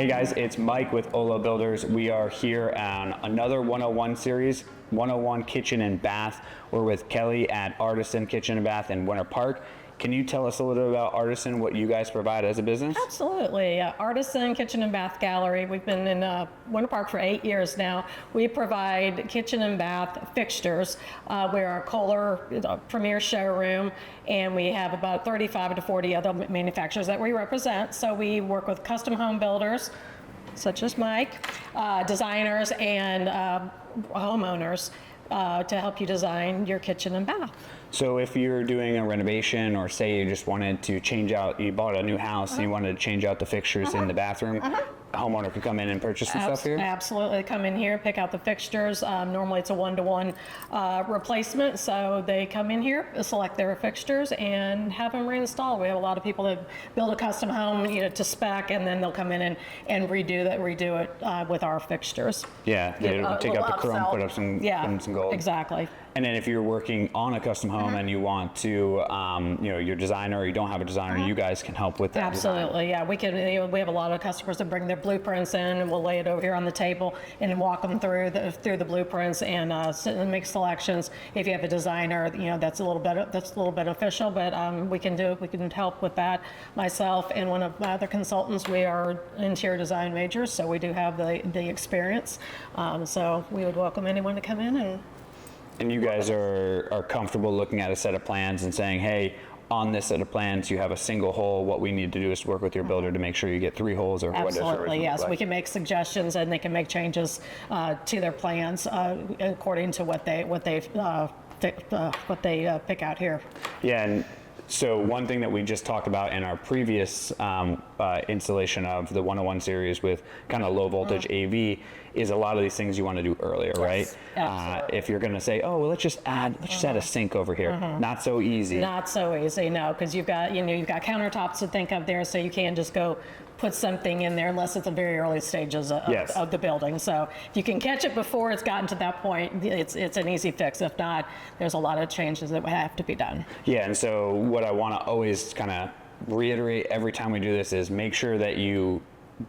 Hey guys, it's Mike with Olo Builders. We are here on another 101 series, 101 Kitchen and Bath. We're with Kelly at Artisan Kitchen and Bath in Winter Park. Can you tell us a little bit about Artisan, what you guys provide as a business? Absolutely. Artisan Kitchen and Bath Gallery. We've been in Winter Park for 8 years now. We provide kitchen and bath fixtures. We're our Kohler premier showroom, and we have about 35 to 40 other manufacturers that we represent. So we work with custom home builders, such as Mike, designers, and homeowners to help you design your kitchen and bath. So if you're doing a renovation, or say you just wanted to change out, you bought a new house and you wanted to change out the fixtures in the bathroom, a homeowner could come in and purchase some stuff here? Absolutely. Come in here, pick out the fixtures. Normally it's a one-to-one replacement, so they come in here, select their fixtures, and have them reinstalled. We have a lot of people that build a custom home, to spec, and then they'll come in and redo it with our fixtures. Yeah, they take out the chrome, put up some gold. Exactly. And then if you're working on a custom home and you want to, your designer, or you don't have a designer, you guys can help with that. Absolutely, yeah. We can. We have a lot of customers that bring their blueprints in, and we'll lay it over here on the table and walk them through the blueprints and sit and make selections. If you have a designer, that's a little beneficial, but we can help with that. Myself and one of my other consultants, we are interior design majors, so we do have the experience. So we would welcome anyone to come in and you guys are comfortable looking at a set of plans and saying, hey, on this set of plans, you have a single hole. What we need to do is work with your builder to make sure you get 3 holes or whatever. Absolutely, yes. We can make suggestions, and they can make changes to their plans according to what they pick out here. Yeah, and so one thing that we just talked about in our previous installation of the 101 series with kind of low voltage AV is a lot of these things you want to do earlier, right? If you're going to say, oh, well, let's just add a sink over here. Not so easy. Not so easy, no, because you've got countertops to think of there, so you can't just go put something in there unless it's the very early stages of the building. So if you can catch it before it's gotten to that point, it's an easy fix. If not, there's a lot of changes that would have to be done. Yeah, and so what I want to always kind of reiterate every time we do this is make sure that you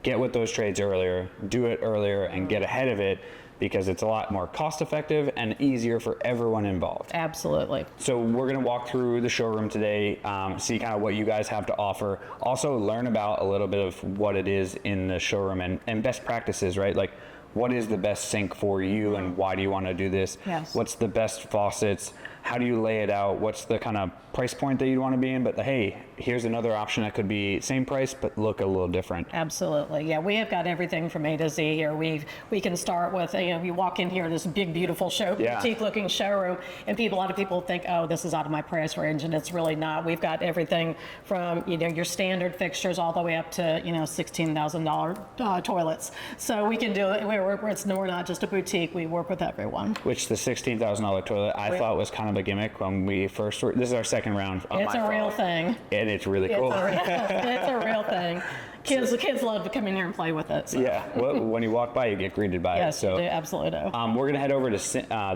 get with those trades earlier, do it earlier, and get ahead of it, because it's a lot more cost effective and easier for everyone involved. Absolutely. So we're going to walk through the showroom today, see kind of what you guys have to offer, also learn about a little bit of what it is in the showroom and best practices, right? Like, what is the best sink for you and why do you want to do this? Yes. What's the best faucets? How do you lay it out? What's the kind of price point that you'd want to be in? But hey, here's another option that could be same price but look a little different. Absolutely, yeah. We have got everything from A to Z here. We can start with, you walk in here, this big, beautiful boutique-looking showroom, and a lot of people think, oh, this is out of my price range, and it's really not. We've got everything from your standard fixtures all the way up to $16,000 toilets. So we can do it. We're not just a boutique. We work with everyone. Which the $16,000 toilet I thought was kind of a gimmick when we first were. This is our second round. It's a real thing. And it's really cool. It's a real thing. Kids love to come in here and play with it. So. Yeah, well, when you walk by, you get greeted by it. Yes, you do, absolutely do. We're going to head over to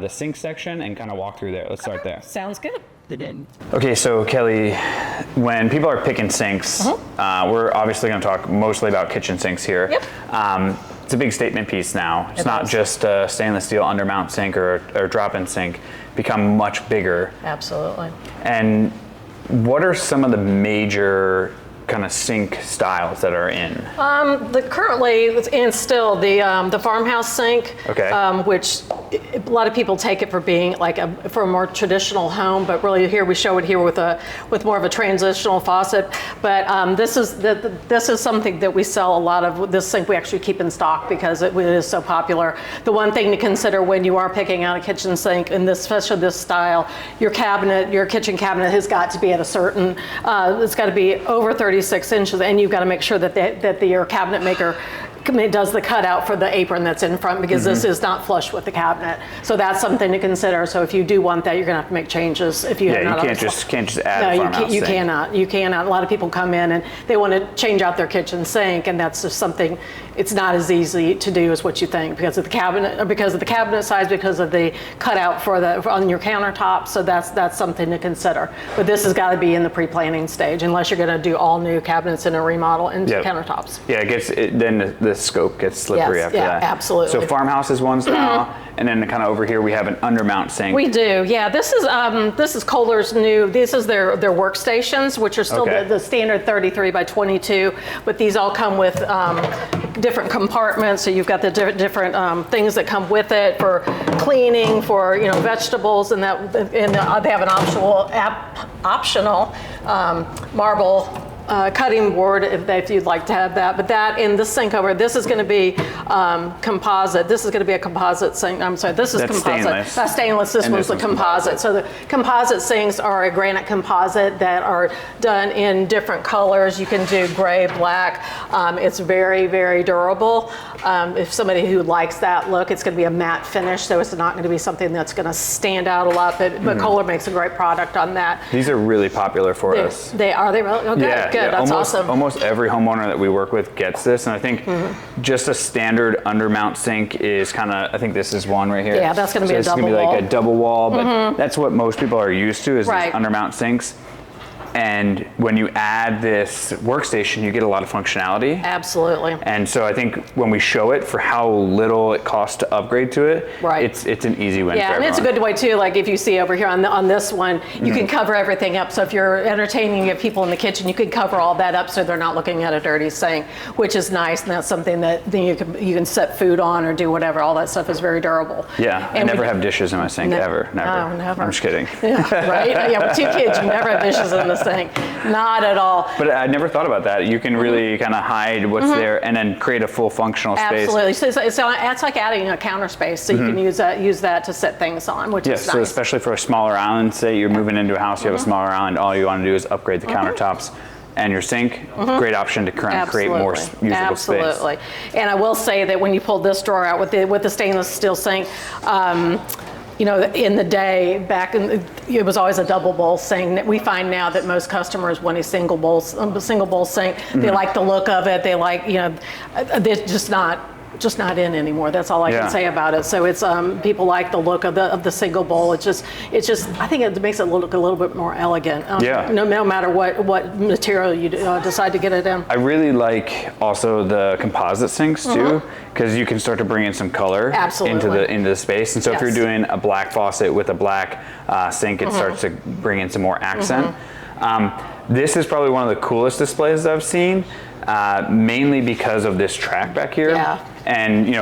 the sink section and kind of walk through there. Let's start there. Sounds good. Okay, so Kelly, when people are picking sinks, we're obviously going to talk mostly about kitchen sinks here. Yep. It's a big statement piece now. It's not just a stainless steel undermount sink or drop-in sink. Become much bigger. Absolutely. And what are some of the major kind of sink styles that are in? Currently, and still the farmhouse sink, which a lot of people take it for being like for a more traditional home, but really here we show it here with more of a transitional faucet. But this is something that we sell a lot of. This sink we actually keep in stock because it is so popular. The one thing to consider when you are picking out a kitchen sink, and especially this style, your kitchen cabinet has got to be at a certain. It's got to be over 36 inches, and you've got to make sure that your cabinet maker does the cutout for the apron that's in front, because this is not flush with the cabinet. So that's something to consider. So if you do want that, you're gonna have to make changes. If you have not you can't just add a farmhouse you sink. cannot. You cannot. A lot of people come in and they want to change out their kitchen sink, and that's just something. It's not as easy to do as what you think, because of the cabinet, size, because of the cutout on your countertop. So that's something to consider. But this has got to be in the pre-planning stage, unless you're going to do all new cabinets in a remodel into countertops. Yeah, then the scope gets slippery after that. Yeah, absolutely. So farmhouse is one style, and then kind of over here we have an undermount sink. We do, yeah. This is Kohler's new. This is their workstations, which are still the standard 33 by 22, but these all come with different compartments. So you've got the different things that come with it for cleaning, for vegetables, and they have an optional marble cutting board if you'd like to have that. But that in this sink over, this is going to be composite. This is going to be a composite sink. I'm sorry, this is That's composite. Stainless. That's stainless. This one's the composite. So the composite sinks are a granite composite that are done in different colors. You can do gray, black. It's very, very durable. If somebody who likes that look, it's going to be a matte finish, so it's not going to be something that's going to stand out a lot. But Kohler makes a great product on that. These are really popular for us. They are. They really? Oh, good. Yeah. Good. That's awesome. Almost every homeowner that we work with gets this, and I think just a standard undermount sink is kind of, I think this is one right here. Yeah, that's going to be a double wall. It's going to be like a double wall, but that's what most people are used to is these undermount sinks. And when you add this workstation, you get a lot of functionality. Absolutely. And so I think when we show it for how little it costs to upgrade to it, it's an easy win for everyone. Yeah, and it's a good way too, like if you see over here on this one, you can cover everything up. So if you're entertaining people in the kitchen, you can cover all that up so they're not looking at a dirty sink, which is nice, and that's something that you can set food on or do whatever. All that stuff is very durable. Yeah, and I never have dishes in my sink, ever, never. No, never. I'm just kidding. Yeah, right? Yeah, with 2 kids, you never have dishes in the sink. Not at all. But I never thought about that. You can really kind of hide what's there and then create a full functional space. Absolutely. So it's like adding a counter space. So you can use that to set things on, which is nice. So especially for a smaller island, say you're moving into a house, you have a smaller island, all you want to do is upgrade the countertops and your sink. Great option to create more usable space. Absolutely. And I will say that when you pull this drawer out with the stainless steel sink, in the day, it was always a double bowl sink. We find now that most customers want a single bowl sink. They like the look of it. They like, they're just not in anymore. That's all I can say about it. So it's people like the look of the single bowl. It's just I think it makes it look a little bit more elegant. No matter what material you decide to get it in. I really like also the composite sinks too, because you can start to bring in some color into the space. And so if you're doing a black faucet with a black sink, it starts to bring in some more accent. This is probably one of the coolest displays I've seen, mainly because of this track back here. Yeah. And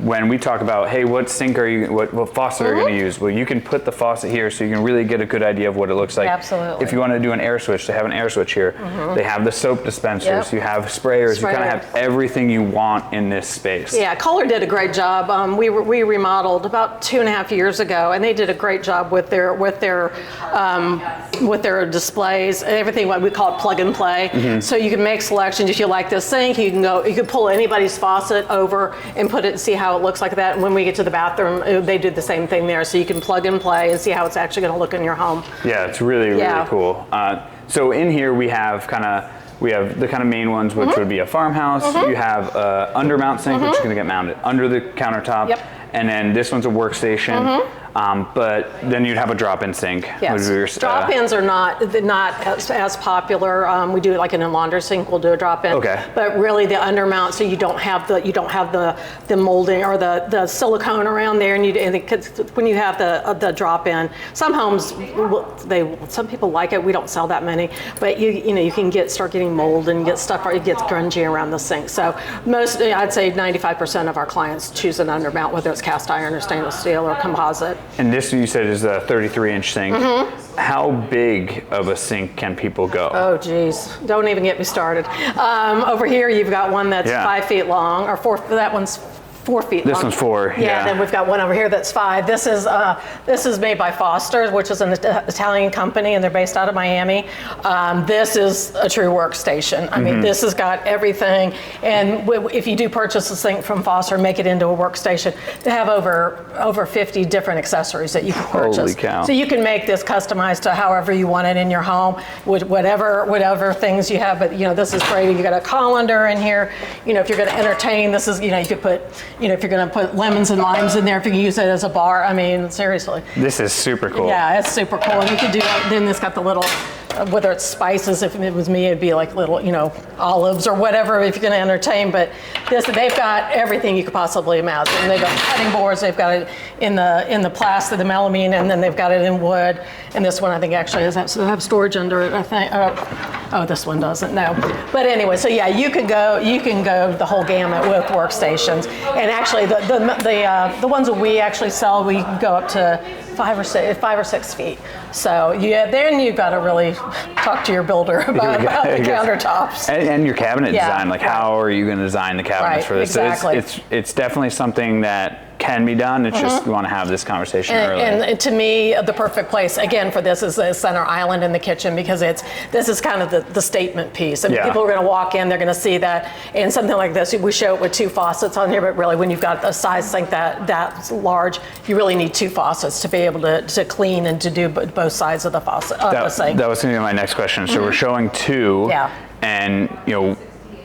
when we talk about, hey, what sink are you, what faucet are you going to use? Well, you can put the faucet here so you can really get a good idea of what it looks like. Absolutely. If you want to do an air switch, they have an air switch here. They have the soap dispensers. You have sprayers. You kind of have everything you want in this space. Yeah, Kohler did a great job. We remodeled about 2.5 years ago, and they did a great job with their displays. Everything what we call it plug and play. So you can make selections. If you like this sink, you can pull anybody's faucet over and put it and see how it looks like that. And when we get to the bathroom, they do the same thing there. So you can plug and play and see how it's actually going to look in your home. Yeah, it's really cool. So in here we have the kind of main ones, which would be a farmhouse. You have a undermount sink, which is going to get mounted under the countertop. And then this one's a workstation. But then you'd have a drop-in sink. Yes. Drop-ins are not as popular. We do it like in a laundry sink. We'll do a drop-in. Okay. But really the undermount, so you don't have the molding or the silicone around there, when you have the drop-in, some homes some people like it. We don't sell that many, but you can start getting mold and get stuff. It gets grungy around the sink. So I'd say 95% of our clients choose an undermount, whether it's cast iron or stainless steel or composite. And this, you said, is a 33-inch sink. How big of a sink can people go? Oh, geez. Don't even get me started. Over here, you've got one that's 5 feet long, or 4. That one's 4 feet long. This one's 4, yeah. And then we've got one over here that's 5. This is made by Foster's, which is an Italian company, and they're based out of Miami. This is a true workstation. I mean, this has got everything. And if you do purchase this thing from Foster and make it into a workstation, they have over 50 different accessories that you can purchase. Holy cow. So you can make this customized to however you want it in your home, with whatever things you have. But this is great. You got a colander in here. If you're going to entertain, this is you could put if you're going to put lemons and limes in there, if you can use it as a bar. I mean, seriously. This is super cool. Yeah, it's super cool. And you could do that. Then it's got the little, whether it's spices, if it was me, it'd be like little, olives or whatever if you're going to entertain. But they've got everything you could possibly imagine. And they've got cutting boards. They've got it in the plastic, the melamine, and then they've got it in wood. And this one, I think, actually have storage under it. I think. Oh, this one doesn't. No. But anyway, so yeah, you can go the whole gamut with workstations. And actually, the ones that we actually sell, we go up to 5 or 6 feet. So then you've got to really talk to your builder about the countertops and your cabinet design. Like, how are you going to design the cabinets for this? Exactly. So it's definitely something that can be done. It's just we want to have this conversation early. And to me, the perfect place again for this is the center island in the kitchen, because this is kind of the statement piece. I mean, people are going to walk in, they're going to see that, and something like this, we show it with 2 faucets on here, but really when you've got a size sink that's large, you really need 2 faucets to be able to clean and to do both sides of the faucet the sink. That was going to be my next question. So we're showing 2, and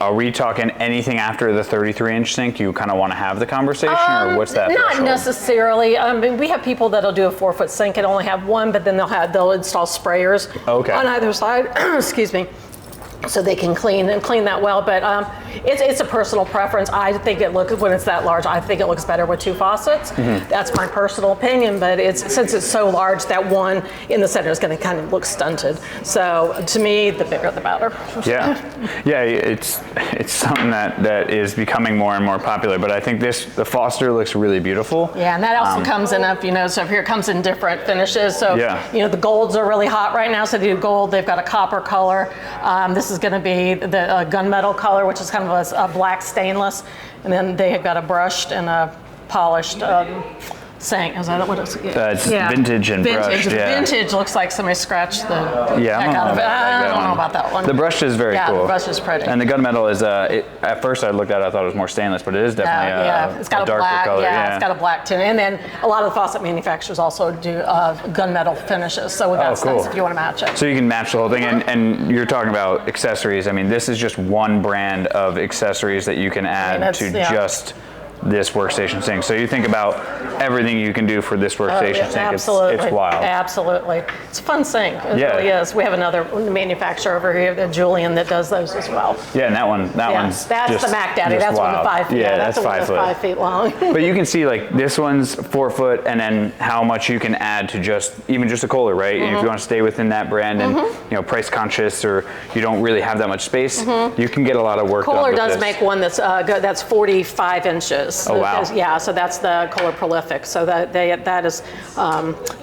are we talking anything after the 33-inch sink? You kind of want to have the conversation, or what's that? Not threshold? necessarily. We have people that'll do a 4-foot sink and only have one, but then they'll install sprayers on either side. Excuse me. So they can clean that well, but it's a personal preference. I think when it's that large, I think it looks better with 2 faucets. That's my personal opinion, but since it's so large, that one in the center is going to kind of look stunted. So to me, the bigger the better. Yeah, it's something that is becoming more and more popular. But I think the Foster looks really beautiful. Yeah, and that also comes in so here it comes in different finishes. So the golds are really hot right now. So they do gold. They've got a copper color. This is going to be the gunmetal color, which is kind of a black stainless, and then they have got a brushed and a polished sink. Is that what it's? It's vintage and brushed. Vintage looks like somebody scratched the heck out of it. I don't know about that one. The brush is very cool. Yeah, the brush is pretty. And the gunmetal is at first I looked at it, I thought it was more stainless, but it is definitely it's got a darker black, color. it's got a black tint. And then a lot of the faucet manufacturers also do gunmetal finishes, so that's nice if you want to match it. So you can match the whole thing, and you're talking about accessories. I mean, this is just one brand of accessories that you can add to just this workstation sink. So you think about everything you can do for this workstation sink. Absolutely. It's wild. Absolutely. It's a fun sink. It really is. We have another manufacturer over here, Julian, that does those as well. Yeah, and That's that's the Mac Daddy. That's wild. one 5 feet. Yeah, that's the one 5 foot. 5 feet long. But you can see like this one's 4 foot, and then how much you can add to even just a Kohler, right? If you want to stay within that brand and price conscious, or you don't really have that much space, you can get a lot of work done with Kohler does this. make one that's 45 inches. Oh wow. Yeah, so that's the Kohler Prolific. So that is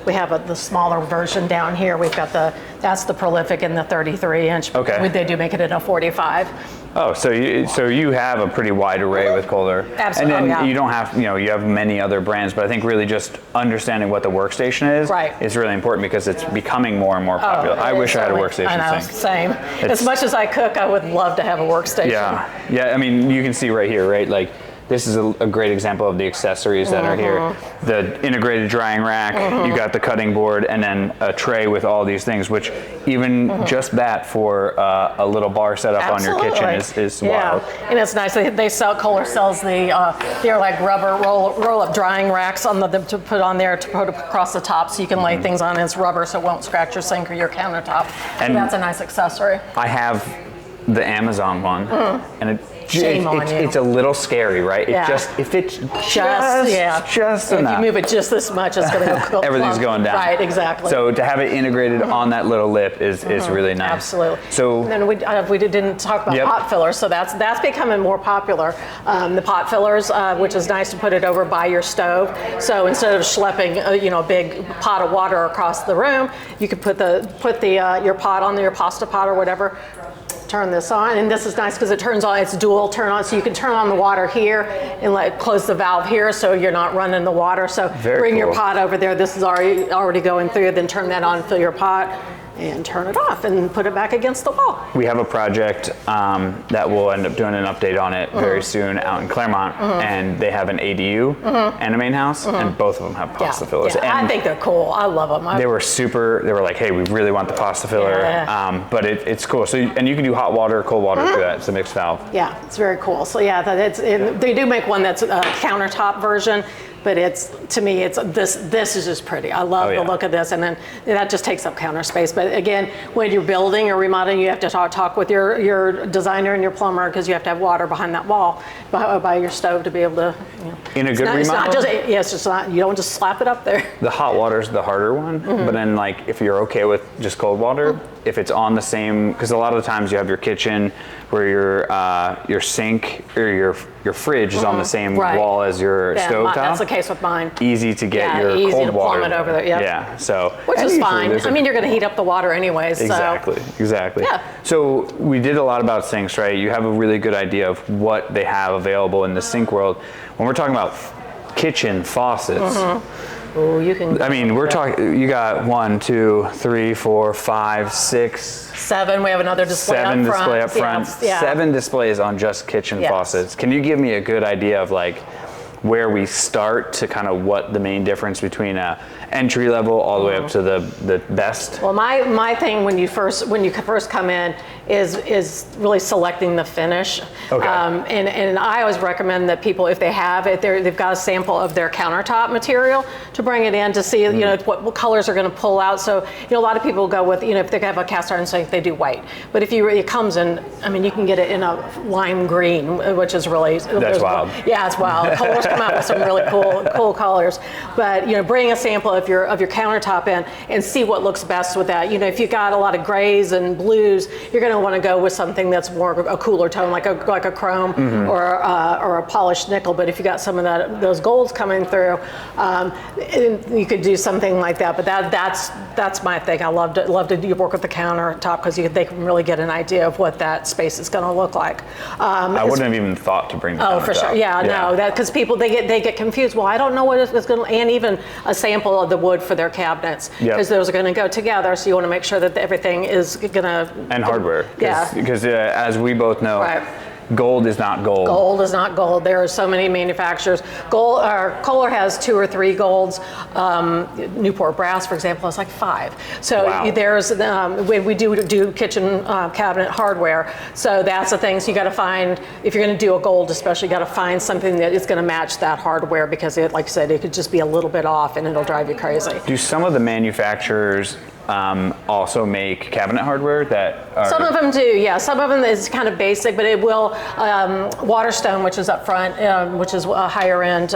we have the smaller version down here. We've got that's the Prolific in the 33-inch. Okay. They do make it in a 45. Oh, so you have a pretty wide array with Kohler. Absolutely. And then you don't have, you have many other brands, but I think really just understanding what the workstation is really important, because it's becoming more and more popular. I wish I had a workstation sink. Same. As much as I cook, I would love to have a workstation. Yeah. I mean, you can see right here, right? Like, this is a great example of the accessories that are here. The integrated drying rack, you got the cutting board, and then a tray with all these things, which even just that for a little bar setup on your kitchen is wild. And it's nice. Kohler sells they're like rubber roll-up drying racks on to put on there to put across the top, so you can lay things on, and it's rubber so it won't scratch your sink or your countertop. And that's a nice accessory. I have the Amazon one, and it's a little scary, right? If it's just enough. If you move it just this much, it's going to go everything's going down. Right, exactly. So to have it integrated on that little lip is really nice. Absolutely. So and then we didn't talk about pot fillers, so that's becoming more popular. The pot fillers, which is nice to put it over by your stove. So instead of schlepping a big pot of water across the room, you could put your pot on there, your pasta pot or whatever. turn this on, and this is nice because it turns on, it's dual turn on, so you can turn on the water here and close the valve here so you're not running the water. So bring your pot over there, this is already going through, then turn that on, fill your pot, and turn it off and put it back against the wall. We have a project that we'll end up doing an update on it very soon out in Claremont, and they have an ADU and a main house, and both of them have pasta fillers. Yeah. And I think they're cool. I love them. they were like, hey, we really want the pasta filler, but it's cool. So and you can do hot water, cold water through that. It's a mixed valve. Yeah, it's very cool. So yeah, they do make one that's a countertop version. But to me, this is just pretty. I love the look of this, and then that just takes up counter space. But again, when you're building or remodeling, you have to talk with your designer and your plumber, because you have to have water behind that wall by your stove to be able to. In a good remodel? It's just not. You don't just slap it up there. The hot water's the harder one, but then if you're okay with just cold water, if it's on the same, because a lot of the times you have your kitchen where your sink or your fridge is on the same wall as your stovetop. That's the case with mine. Easy to get your easy cold to water. plumb it over there. Yep. Yeah, so which is fine. I mean, you're going to heat up the water anyways. Exactly. Yeah. So we did a lot about sinks, right? You have a really good idea of what they have available in the sink world. When we're talking about kitchen faucets. Oh, you can. I mean, we're talking. You got 1, 2, 3, 4, 5, 6, 7. We have another display up front. 7 display up front. 7 displays on just kitchen faucets. Can you give me a good idea of where we start to kind of what the main difference between a entry level all the way up to the best? Well, my thing when you first come in is really selecting the finish. Okay. And I always recommend that people, if they have it, they've got a sample of their countertop material to bring it in to see what colors are going to pull out. So a lot of people go with if they have a cast iron sink, they do white. But if it comes in, I mean, you can get it in a lime green, which is really that's wild. Yeah, it's wild. Colors come out with some really cool colors. But bring a sample of your countertop in and see what looks best with that. If you got a lot of grays and blues, you're going to want to go with something that's more a cooler tone, like a chrome or a polished nickel. But if you got some of those golds coming through, you could do something like that. But that's my thing. I love to work with the countertop because they can really get an idea of what that space is going to look like. I wouldn't have even thought to bring the countertop. Oh, for sure. Yeah, no, because people they get confused. Well, I don't know what it's going to, and even a sample of the wood for their cabinets, because those are going to go together. So you want to make sure that everything is going to. And hardware. Because as we both know, gold is not gold. Gold is not gold. There are so many manufacturers. Kohler has 2 or 3 golds. Newport Brass, for example, has like 5. So there's we do kitchen cabinet hardware. So that's the thing. So you got to find, if you're going to do a gold, especially, you got to find something that is going to match that hardware, because like I said, it could just be a little bit off and it'll drive you crazy. Do some of the manufacturers also make cabinet hardware that are... Some of them do, yeah. Some of them is kind of basic, but it will, Waterstone, which is up front, which is a higher end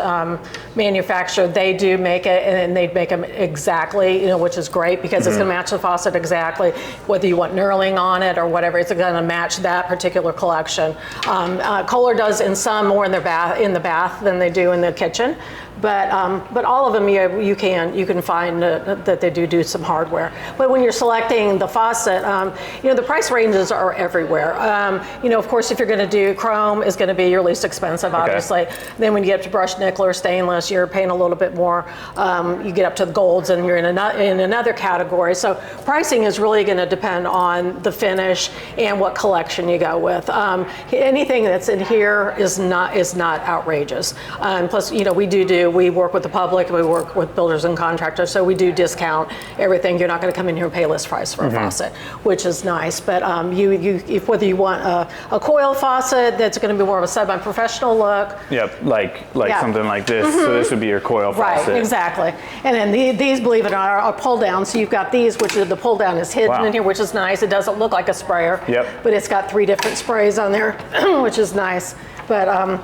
manufacturer, they do make it, and they make them exactly, which is great, because it's going to match the faucet exactly, whether you want knurling on it or whatever, it's going to match that particular collection. Kohler does in some more in the bath than they do in the kitchen. But all of them you can find that they do some hardware. But when you're selecting the faucet, the price ranges are everywhere. Of course, if you're going to do chrome, is going to be your least expensive, obviously. Then when you get up to brushed nickel or stainless, you're paying a little bit more. You get up to the golds, and you're in another category. So pricing is really going to depend on the finish and what collection you go with. Anything that's in here is not outrageous. Plus, we work with the public, we work with builders and contractors, so we do discount everything. You're not going to come in here and pay list price for a faucet, which is nice. But if whether you want a coil faucet that's going to be more of a semi-professional look. Yep, like something like this. So this would be your coil faucet. Right, exactly. And then these, believe it or not, are pull down. So you've got these, which the pull down is hidden in here, which is nice. It doesn't look like a sprayer. Yep. But it's got 3 different sprays on there, which is nice. But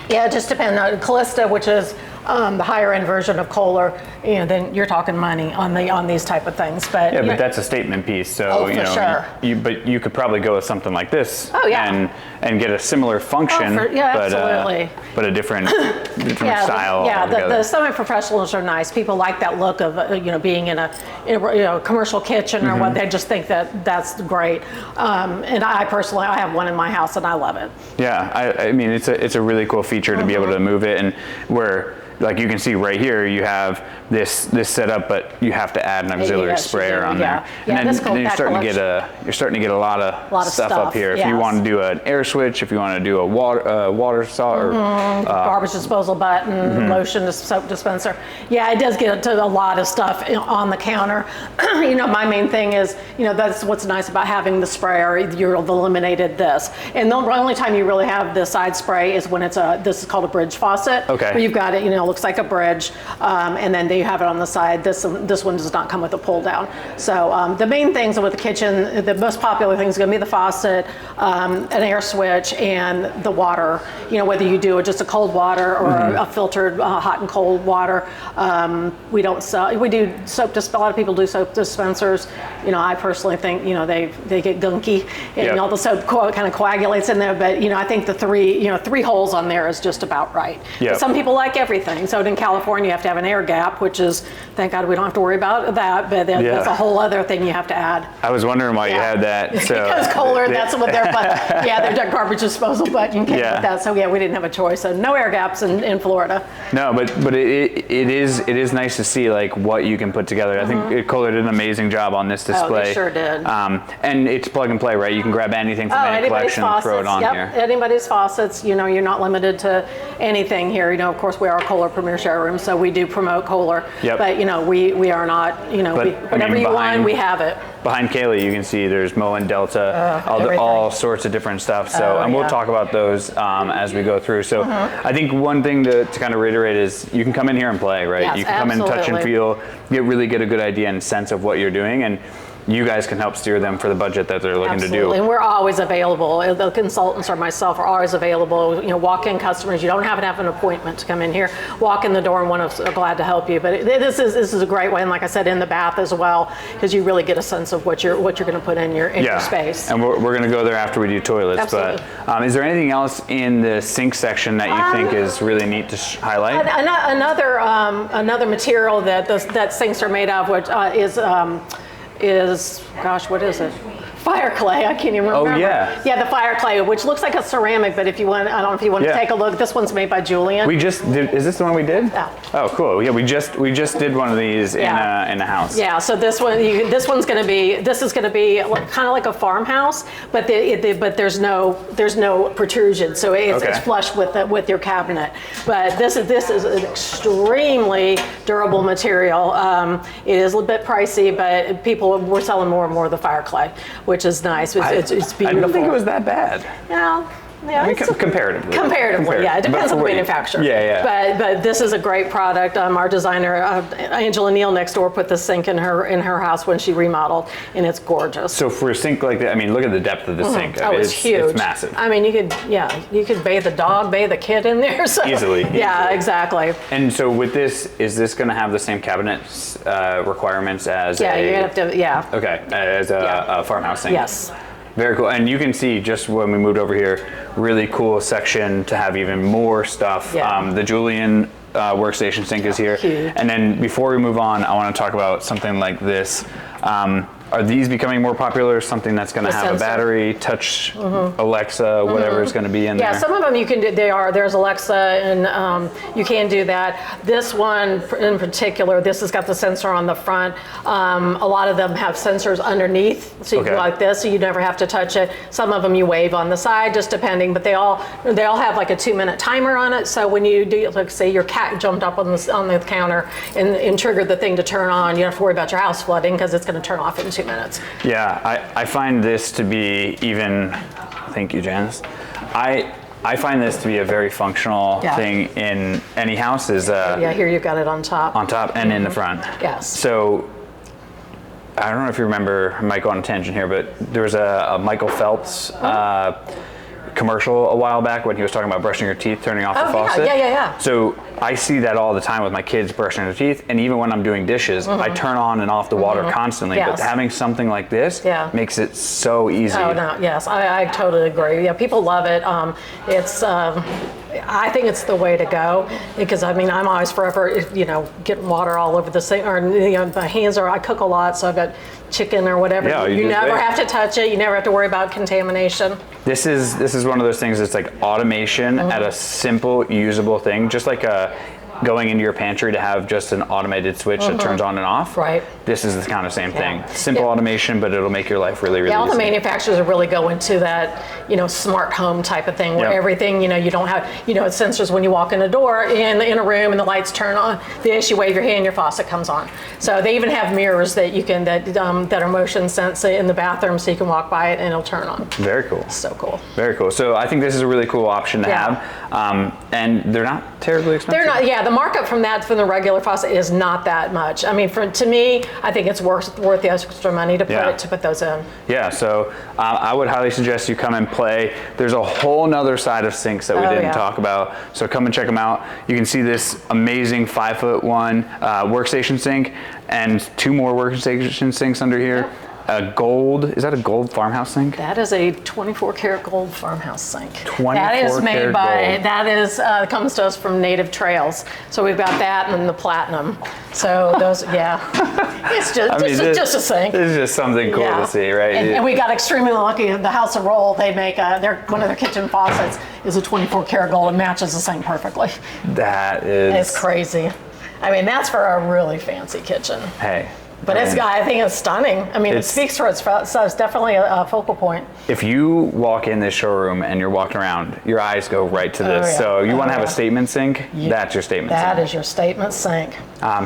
it just depends on Callista, which is the higher end version of Kohler, then you're talking money on these type of things. But yeah, but that's a statement piece. So sure. But you could probably go with something like this. Oh, yeah. And get a similar function. Absolutely. But a different style. The semi-professionals are nice. People like that look of being in a commercial kitchen or what. They just think that's great. And I personally, I have one in my house and I love it. Yeah, I mean it's a really cool feature to be able to move it, and where like you can see right here you have this setup, but you have to add an auxiliary sprayer on there. And then you're starting to get a lot of stuff up here. If you want to do an air switch, if you want to do a water saw or garbage disposal button, lotion, soap dispenser. Yeah, it does get to a lot of stuff on the counter. My main thing is, that's what's nice about having the sprayer. You've eliminated this, and the only time you really have the side spray is when this is called a bridge faucet. Okay. Where you've got it, it looks like a bridge, and then you have it on the side. This one does not come with a pull down. So the main things with the kitchen, the most popular thing is going to be the faucet, an air switch, and the water. Whether you do just a cold water or a filtered hot and cold water. We don't sell. We do soap. A lot of people do soap dispensers. I personally think they get gunky, and all the soap kind of coagulates in there. But I think the three holes on there is just about right. Yep. Some people like everything. So in California, you have to have an air gap, which is, thank God we don't have to worry about that, but that's a whole other thing you have to add. I was wondering why you had that. So because Kohler, that's what they're, but they're garbage disposal button, you can't put that. So we didn't have a choice. So no air gaps in Florida. No, but it is nice to see like what you can put together. I think Kohler did an amazing job on this display. Oh, they sure did. And it's plug and play, right? You can grab anything from any collection and throw it on here. Anybody's faucets, you're not limited to anything here. Of course, we are a Kohler Premier Showroom, so we do promote Kohler. Yep. But we are not. Whatever you want, we have it. Behind Kaylee, you can see there's Moen Delta, all sorts of different stuff. So, and we'll talk about those as we go through. So, I think one thing to kind of reiterate is you can come in here and play, right? Yes, you can come in, touch and feel, get a good idea and sense of what you're doing, and you guys can help steer them for the budget that they're looking to do. And we're always available. The consultants or myself are always available. Walk-in customers. You don't have to have an appointment to come in here. Walk in the door, and one of us are glad to help you. But this is a great way, and like I said, in the bath as well, because you really get a sense of what you're going to put in your space. And we're going to go there after we do toilets. Absolutely. But is there anything else in the sink section that you think is really neat to highlight? Another material that sinks are made of, which is gosh, what is it? Fire clay. I can't even remember. Oh yeah. Yeah, the fire clay, which looks like a ceramic, but if you want, I don't know if you want to take a look. This one's made by Julian. We just did. Is this the one we did? Yeah. Oh, cool. Yeah, we just did one of these in a house. Yeah. So this is going to be kind of like a farmhouse, but there's no protrusion, so it's flush with your cabinet. But this is an extremely durable material. It is a little bit pricey, but we're selling more and more of the fire clay, which is nice. It's beautiful. I don't think it was that bad. Yeah, I mean, comparatively. Yeah, it depends on the manufacturer. Yeah. But this is a great product. Our designer, Angela Neal next door, put this sink in her house when she remodeled, and it's gorgeous. So for a sink like that, I mean, look at the depth of the sink. It's huge. It's massive. I mean, you could bathe the dog, bathe the kid in there. So. Easily. Yeah, exactly. And so with this, is this going to have the same cabinet requirements as you're going to have to, Okay, as a farmhouse sink? Yes. Very cool. And you can see just when we moved over here, really cool section to have even more stuff. The Julian workstation sink is here. Huge. And then before we move on, I want to talk about something like this. Are these becoming more popular? Something that's going to have a battery, touch, Alexa, whatever is going to be in there? Yeah, some of them you can do. There's Alexa, and you can do that. This one in particular, this has got the sensor on the front. A lot of them have sensors underneath, so you go like this, so you never have to touch it. Some of them you wave on the side, just depending. But they all have like a 2-minute timer on it. So when you do, like say your cat jumped up on the counter and triggered the thing to turn on, you don't have to worry about your house flooding because it's going to turn off in 2 minutes. Yeah, I find this to be thank you, Janice. I find this to be a very functional thing in any house. Here you've got it on top. On top and in the front. Yes. So I don't know if you remember, I might go on a tangent here, but there was a Michael Phelps commercial a while back when he was talking about brushing your teeth, turning off the faucet. Yeah. So I see that all the time with my kids brushing their teeth, and even when I'm doing dishes, I turn on and off the water constantly. Yes. But having something like this makes it so easy. Oh no, yes, I totally agree. Yeah, people love it. I think it's the way to go because I mean I'm always forever getting water all over the sink, or my hands are. I cook a lot, so I've got chicken or whatever. Yeah, you never have to touch it. You never have to worry about contamination. This is one of those things that's like automation at a simple, usable thing, just like going into your pantry to have just an automated switch that turns on and off. Right. This is the kind of same thing. Simple automation, but it'll make your life really, really all easy. the manufacturers really go into that, smart home type of thing where everything, you don't have, it sensors when you walk in the door in a room and the lights turn on. The issue, wave your hand, your faucet comes on. So they even have mirrors that you can that are motion sense in the bathroom, so you can walk by it and it'll turn on. Very cool. So cool. Very cool. So I think this is a really cool option to have, and they're not terribly expensive. They're not. Yeah, the markup from the regular faucet is not that much. I mean, to me, I think it's worth the extra money to put those in. Yeah. So I would highly suggest you come and play. There's a whole nother side of sinks that we didn't talk about. So come and check them out. You can see this amazing 5'1" workstation sink and 2 more workstation sinks under here. Is that a gold farmhouse sink? That is a 24 karat gold farmhouse sink. 24 That is made by, gold. that is, comes to us from Native Trails. So we've got that and the platinum. So those, it's just a sink. This is just something cool to see, right? And we got extremely lucky. The House of Roll, they make, one of their kitchen faucets is a 24 karat gold. It matches the sink perfectly. That is... It's crazy. I mean, that's for a really fancy kitchen. Hey. But I think it's stunning. I mean, it speaks for itself, so it's definitely a focal point. If you walk in this showroom and you're walking around, your eyes go right to this. So you want to have a statement sink, that's your statement sink. That is your statement sink.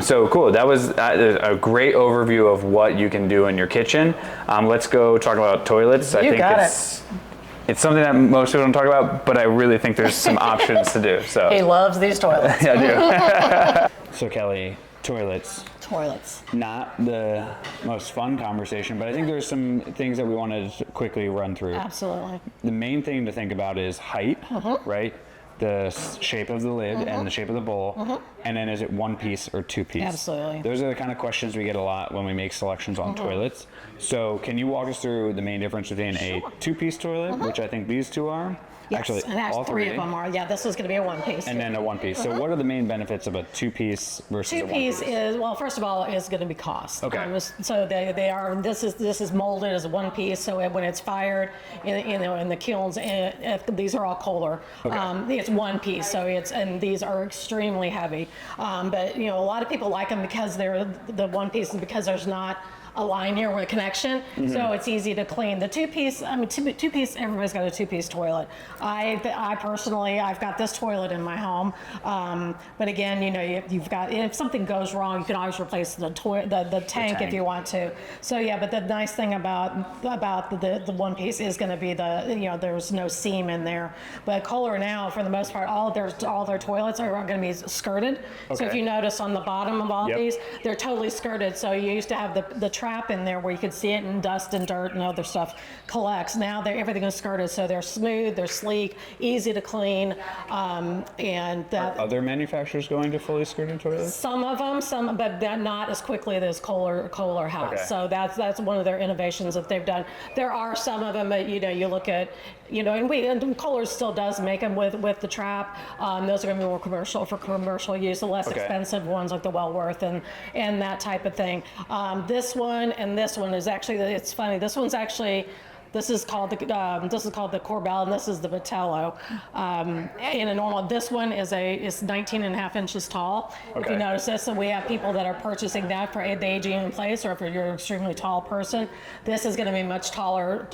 So cool. That was a great overview of what you can do in your kitchen. Let's go talk about toilets. It's something that most people don't talk about, but I really think there's some options to do. So he loves these toilets. Yeah, I do. So Kelly, toilets. Toilets. Not the most fun conversation, but I think there's some things that we want to quickly run through. Absolutely. The main thing to think about is height, right? The shape of the lid and the shape of the bowl, and then is it one piece or two piece? Absolutely. Those are the kind of questions we get a lot when we make selections on toilets. So can you walk us through the main difference between a two-piece toilet, which I think these two are? Yes, Actually, and all three of them are. Yeah, this is going to be a one piece. And then a one piece. So what are the main benefits of a two piece versus a one piece? Two piece is, well, first of all, is going to be cost. Okay. So they are. This is molded as a one piece. So when it's fired, in the kilns, these are all Kohler. Okay. It's one piece. So and these are extremely heavy. But a lot of people like them because they're the one piece and because there's not a line here with a connection, so it's easy to clean. The two-piece, two-piece, everybody's got a two-piece toilet. I personally, I've got this toilet in my home, but again, you've got, if something goes wrong, you can always replace the tank if you want to. So yeah, but the nice thing about the one-piece is going to be there's no seam in there. But Kohler now, for the most part, all their toilets are going to be skirted. Okay. So if you notice on the bottom of all these, they're totally skirted. So you used to have the trap in there where you could see it and dust and dirt and other stuff collects. Now everything is skirted, so they're smooth, they're sleek, easy to clean, and that. Are other manufacturers going to fully skirted toilets? Some of them, but not as quickly as Kohler has. Okay. So that's one of their innovations that they've done. There are some of them that you look at, and Kohler still does make them with the trap. Those are going to be more commercial use, the less expensive ones like the Wellworth and that type of thing. This one and this one is actually, it's funny. This is called the Corbel, and this is the Vitello. In a normal, this one is 19 and a half inches tall. Okay. If you notice this, and we have people that are purchasing that for the aging in place, or if you're an extremely tall person, this is going to be a much taller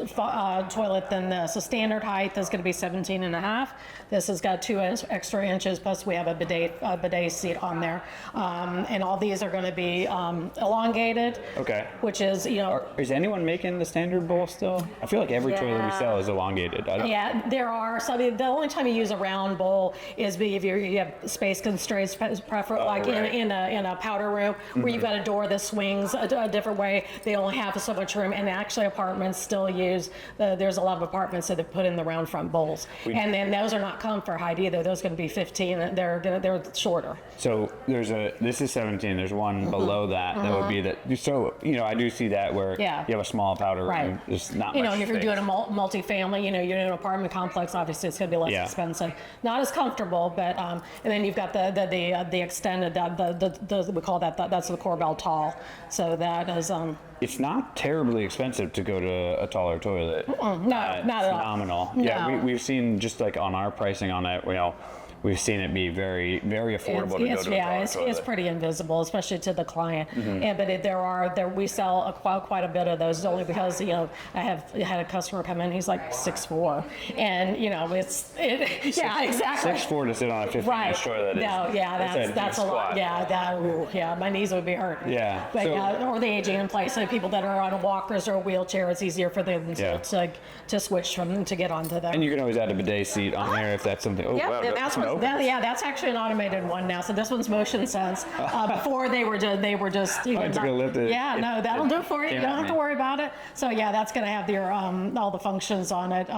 toilet than this. The standard height is going to be 17 and a half. This has got 2 extra inches, plus we have a bidet seat on there. And all these are going to be elongated. Okay. Which is, Is anyone making the standard bowl still? I feel like every toilet we Yeah. sell is elongated. I don't, Yeah, there are. So the only time you use a round bowl is if you have space constraints, like right. in a powder room where you've got a door that swings a different way. They only have so much room, and actually apartments still use. There's a lot of apartments that have put in the round front bowls, and then those are not comfort height either. Those are going to be 15. They're shorter. So this is 17. There's one below that. That would be that. So I do see that where you have a small powder room. There's not much if you're space. doing a multi-family, you're in an apartment complex. Obviously, it's going to be less expensive. Not as comfortable, but and then you've got the extended. We call that's the Corbel tall. So that is. It's not terribly expensive to go to a taller toilet. No, not at all. Phenomenal. No. Yeah, we've seen just like on our pricing on it. We've seen it be very, very affordable to go to a taller toilet. It's pretty invisible, especially to the client. But we sell quite a bit of those only because I had a customer come in. He's like 6'4", and yeah, exactly. 6'4" to sit on a 15-inch toilet. That's a lot. Yeah, my knees would be hurting. Yeah, but or the aging in place. So people that are on walkers or a wheelchair, it's easier for them to switch to get onto them. And you can always add a bidet seat on there if that's something. Oh wow, that's actually an automated one now. So this one's motion sense. Before they were just gonna lift it. Yeah, no, that'll do it for you. You don't have to worry about it. So that's gonna have your all the functions on it.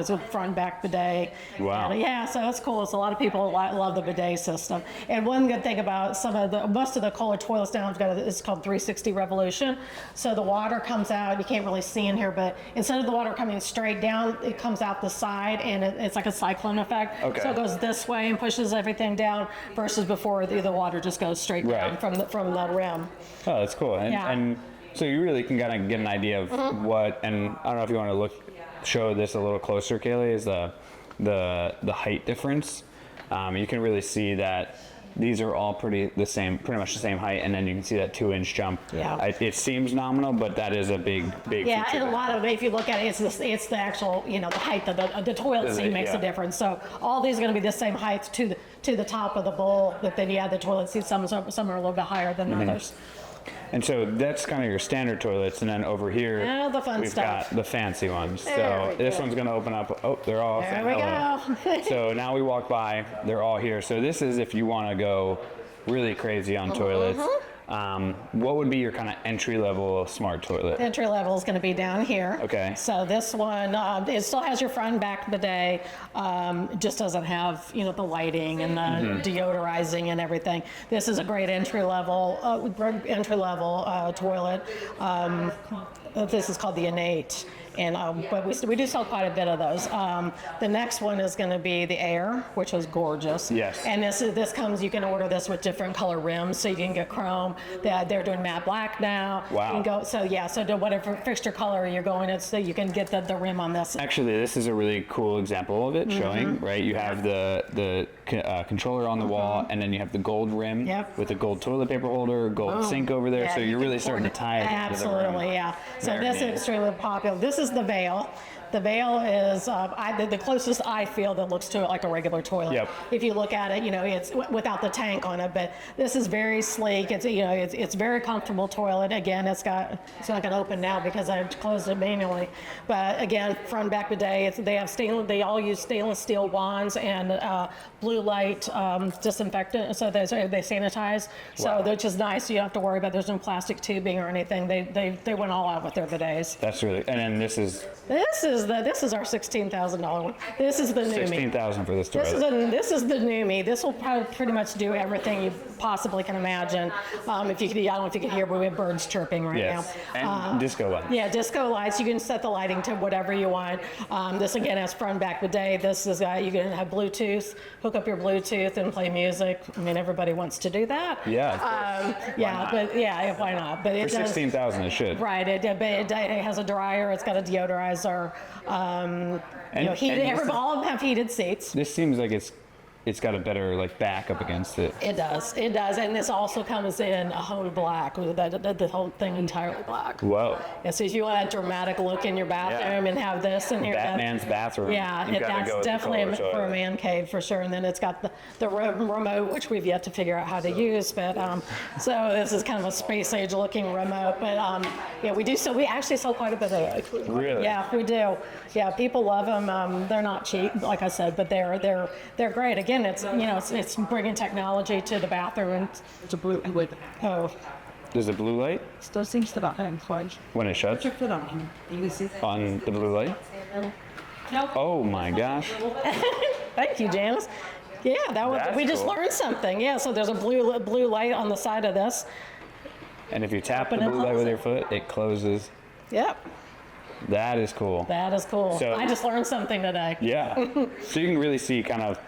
So front and back bidet. Wow. And, so it's cool. So a lot of people love the bidet system. And one good thing about most of the Kohler toilets now it's called 360 revolution. So the water comes out. You can't really see in here, but instead of the water coming straight down, it comes out the side, and it's like a cyclone effect. Okay. So it goes this way and pushes everything down versus before the water just goes straight down from the rim. Oh, that's cool. And so you really can kind of get an idea of what, and I don't know if you want to show this a little closer, Kaylee, is the height difference. You can really see that these are all pretty much the same height, and then you can see that 2-inch jump. Yeah. It seems nominal, but that is a big Yeah, feature. and a lot of it, if you look at it, it's the actual, the height of the toilet seat makes a difference. So all these are going to be the same height to the top of the bowl, but then you add the toilet seat. Some are a little bit higher than others. And so that's kind of your standard toilets, and then over here the fun we've stuff. got the fancy ones. There So this one's going to open up. Oh, they're all. There we go. So now we walk by, they're all here. So this is if you want to go really crazy on toilets. What would be your kind of entry level smart toilet? Entry level is going to be down here. Okay. So this one, it still has your front and back bidet. Just doesn't have the lighting and the deodorizing and everything. This is a great entry level toilet. This is called the Innate. And but we do sell quite a bit of those. The next one is going to be the Air, which is gorgeous. Yes. And this comes. You can order this with different color rims, so you can get chrome. They're doing matte black now. Wow. You can go, so to whatever fixture color you're going, so you can get the rim on this. Actually, this is a really cool example of it showing, right? You have the controller on the wall, and then you have the gold rim with the gold toilet paper holder, gold sink over there. Yeah, so you're really starting to tie it Absolutely, to the rim. yeah. So Very this is neat. extremely popular. This is the Veil. The Veil is the closest I feel that looks to it like a regular toilet. Yep. If you look at it, it's without the tank on it, but this is very sleek. It's very comfortable toilet. Again, it's not going to open now because I closed it manually. But again, front and back bidet. They all use stainless steel wands and blue light disinfectant, so they sanitize. So which is nice. You don't have to worry about there's no plastic tubing or anything. They went all out with their bidets. That's really, and then this is This is our $16,000 one. This is the Numi. $16,000 for this toilet. This is the Numi. This will probably pretty much do everything you possibly can imagine. If you could, I don't know if you can hear, but we have birds chirping right now. And disco lights. Yeah, disco lights. You can set the lighting to whatever you want. This again has front and back bidet. This is you can have Bluetooth, hook up your Bluetooth and play music. I mean, everybody wants to do that. Yeah. Of course. Why not? But For $16,000, it should. Right. It has a dryer. It's got a deodorizer. All of them have heated seats. This seems like it's it's got a better like back up against it. It does, and this also comes in a whole black, the whole thing entirely black. Whoa. Yeah, so if you want a dramatic look in your bathroom and have this in here. Batman's bathroom. Yeah, that's definitely for a man cave for sure. And then it's got the remote, which we've yet to figure out how to use. But so this is kind of a space age looking remote. But yeah, we actually sell quite a bit of it. Really? Yeah, we do. Yeah, people love them. They're not cheap, like I said, but they're great. Again, it's bringing technology to the bathroom. It's a blue light. Oh. There's a blue light Still seems to that when it shuts Check it on. You can see that. on the blue light. Oh my gosh. Thank you, Janice. Yeah, That's we just cool. learned something. Yeah, so there's a blue light on the side of this. And if you tap the Open and blue light close with it. your foot, it closes. Yep, That is cool. that is cool. So- I just learned something today. Yeah. So you can really see kind of,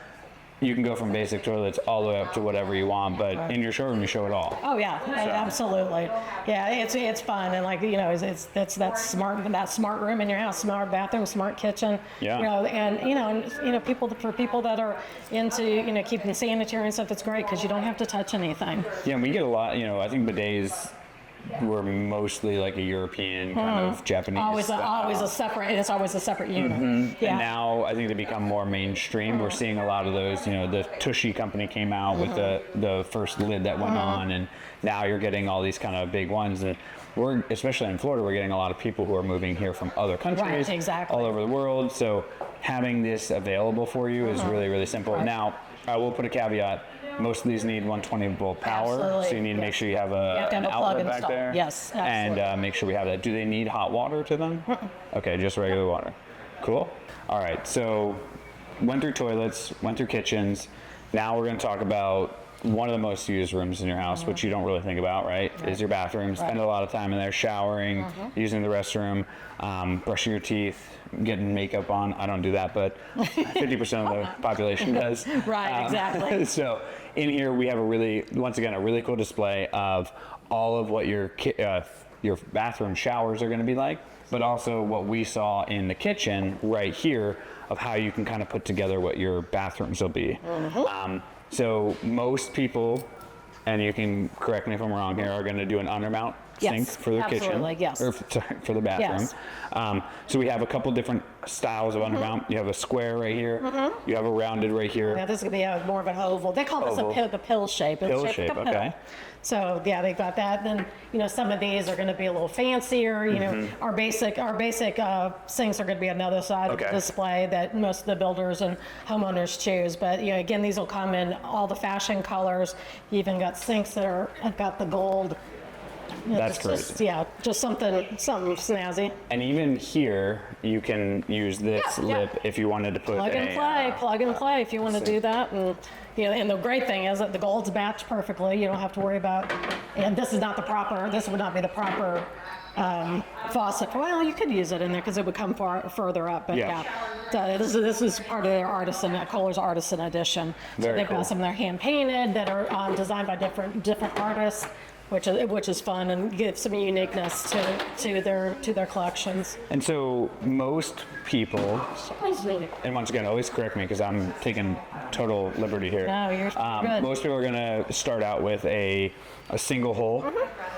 you can go from basic toilets all the way up to whatever you want, but in your showroom you show it all. Oh yeah, absolutely. Yeah, it's fun, and like it's that smart room in your house, smart bathroom, smart kitchen. Yeah. And people that are into keeping sanitary and stuff, it's great because you don't have to touch anything. Yeah, and we get a lot, I think bidets were mostly like a European kind of Japanese Always style. a separate. It's always a separate unit. And Yeah. now I think they become more mainstream. We're seeing a lot of those, the Tushy company came out with the first lid that went on, and now you're getting all these kind of big ones. And we're, especially in Florida, we're getting a lot of people who are moving here from other countries, exactly. all over the world. So having this available for you is really, really simple. Now, I will put a caveat. Most of these need 120 volt power, Absolutely. so you need to make sure you have have to an have a plug outlet back installed. there. Yes, and absolutely. make sure we have that. Do they need hot water to them? Okay, just regular water. Cool. All right, so went through toilets, went through kitchens. Now we're going to talk about one of the most used rooms in your house, which you don't really think about, right? Is your bathroom. Spend a lot of time in there showering, using the restroom, brushing your teeth, getting makeup on. I don't do that, but 50% of the population does. Right, exactly. So in here we have a really cool display of all of what your bathroom showers are going to be like, but also what we saw in the kitchen right here of how you can kind of put together what your bathrooms will be. So most people, and you can correct me if I'm wrong here, are going to do an undermount sink Yes, for their absolutely, kitchen, yes. or for the bathroom. Yes. So we have a couple different styles of undermount. You have a square right here. You have a rounded right here. Yeah, this is going to be more of an oval. They call this Oval. the pill shape. It's Pill shaped shape, like a pill. okay. So yeah, they've got that. Then some of these are going to be a little fancier. Our basic sinks are going to be another side of the Okay. display that most of the builders and homeowners choose. But again, these will come in all the fashion colors. You even got sinks that have got the gold. That's crazy. Just something snazzy. And even here, you can use this Yeah, yeah. lip if you wanted to put Plug and play if you want to do that. And and the great thing is that the gold's matched perfectly. You don't have to worry about. And this would not be the proper faucet. Well, you could use it in there because it would come further up. But Yeah. So this is part of their Artisan, Kohler's Artisan edition. Very so they've cool. got some that are hand painted that are designed by different artists. Which is fun and gives some uniqueness to their collections. And so most people, and once again, always correct me because I'm taking total liberty here. No, you're good. Most people are going to start out with a single hole.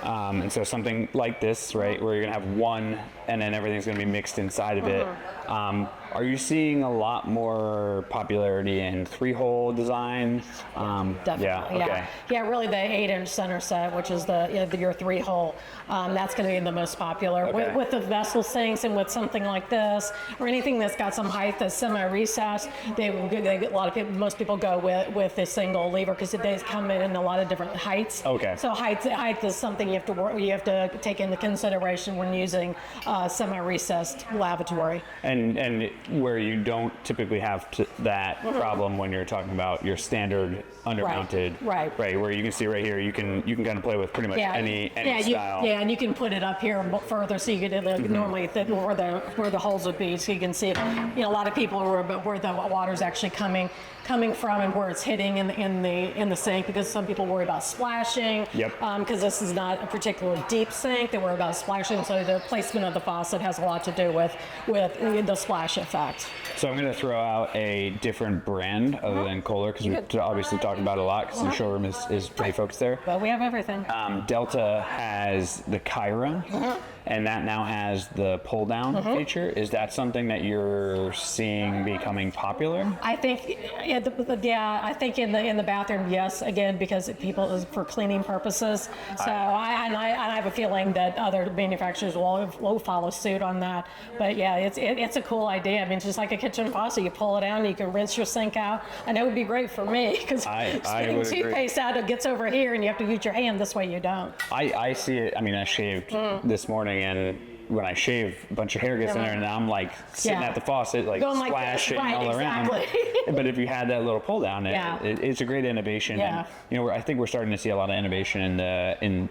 And so something like this, right, where you're going to have one and then everything's going to be mixed inside of it. Are you seeing a lot more popularity in 3-hole design? Definitely, Yeah, okay. Yeah, really the 8-inch center set, which is your 3-hole. That's going to be the most popular. Okay. With the vessel sinks and with something like this, or anything that's got some height that's semi-recessed, most people go with a single lever because they come in a lot of different heights. Okay. So height is something you have to take into consideration when using semi-recessed lavatory. And where you don't typically have that problem when you're talking about your standard undermounted, Right. where you can see right here, you can kind of play with pretty much any style. And you can put it up here further so you can normally where the holes would be, so you can see it. A lot of people where the water's actually coming from and where it's hitting in the sink, because some people worry about splashing. Yep. Because this is not a particularly deep sink, they worry about splashing. So the placement of the faucet has a lot to do with the splashing. effect. So I'm going to throw out a different brand other than Kohler, because we obviously talked about it a lot, because the showroom is pretty focused there. But we have everything. Delta has the Kyra, and that now has the pull-down feature. Is that something that you're seeing becoming popular? I think, yeah, I think in the bathroom, yes, again, because people, for cleaning purposes. So I have a feeling that other manufacturers will follow suit on that. But yeah, it's a cool idea. I mean, it's just like a kitchen faucet. You pull it out and you can rinse your sink out. I know it would be great for me, because spitting toothpaste out, it gets over here and you have to use your hand. This way you don't. I see it. I mean, I shaved this morning, and when I shave, a bunch of hair gets in there, and I'm like sitting at the faucet, like going splashing like all around. But if you had that little pull down, it's a great innovation. Yeah. And I think we're starting to see a lot of innovation in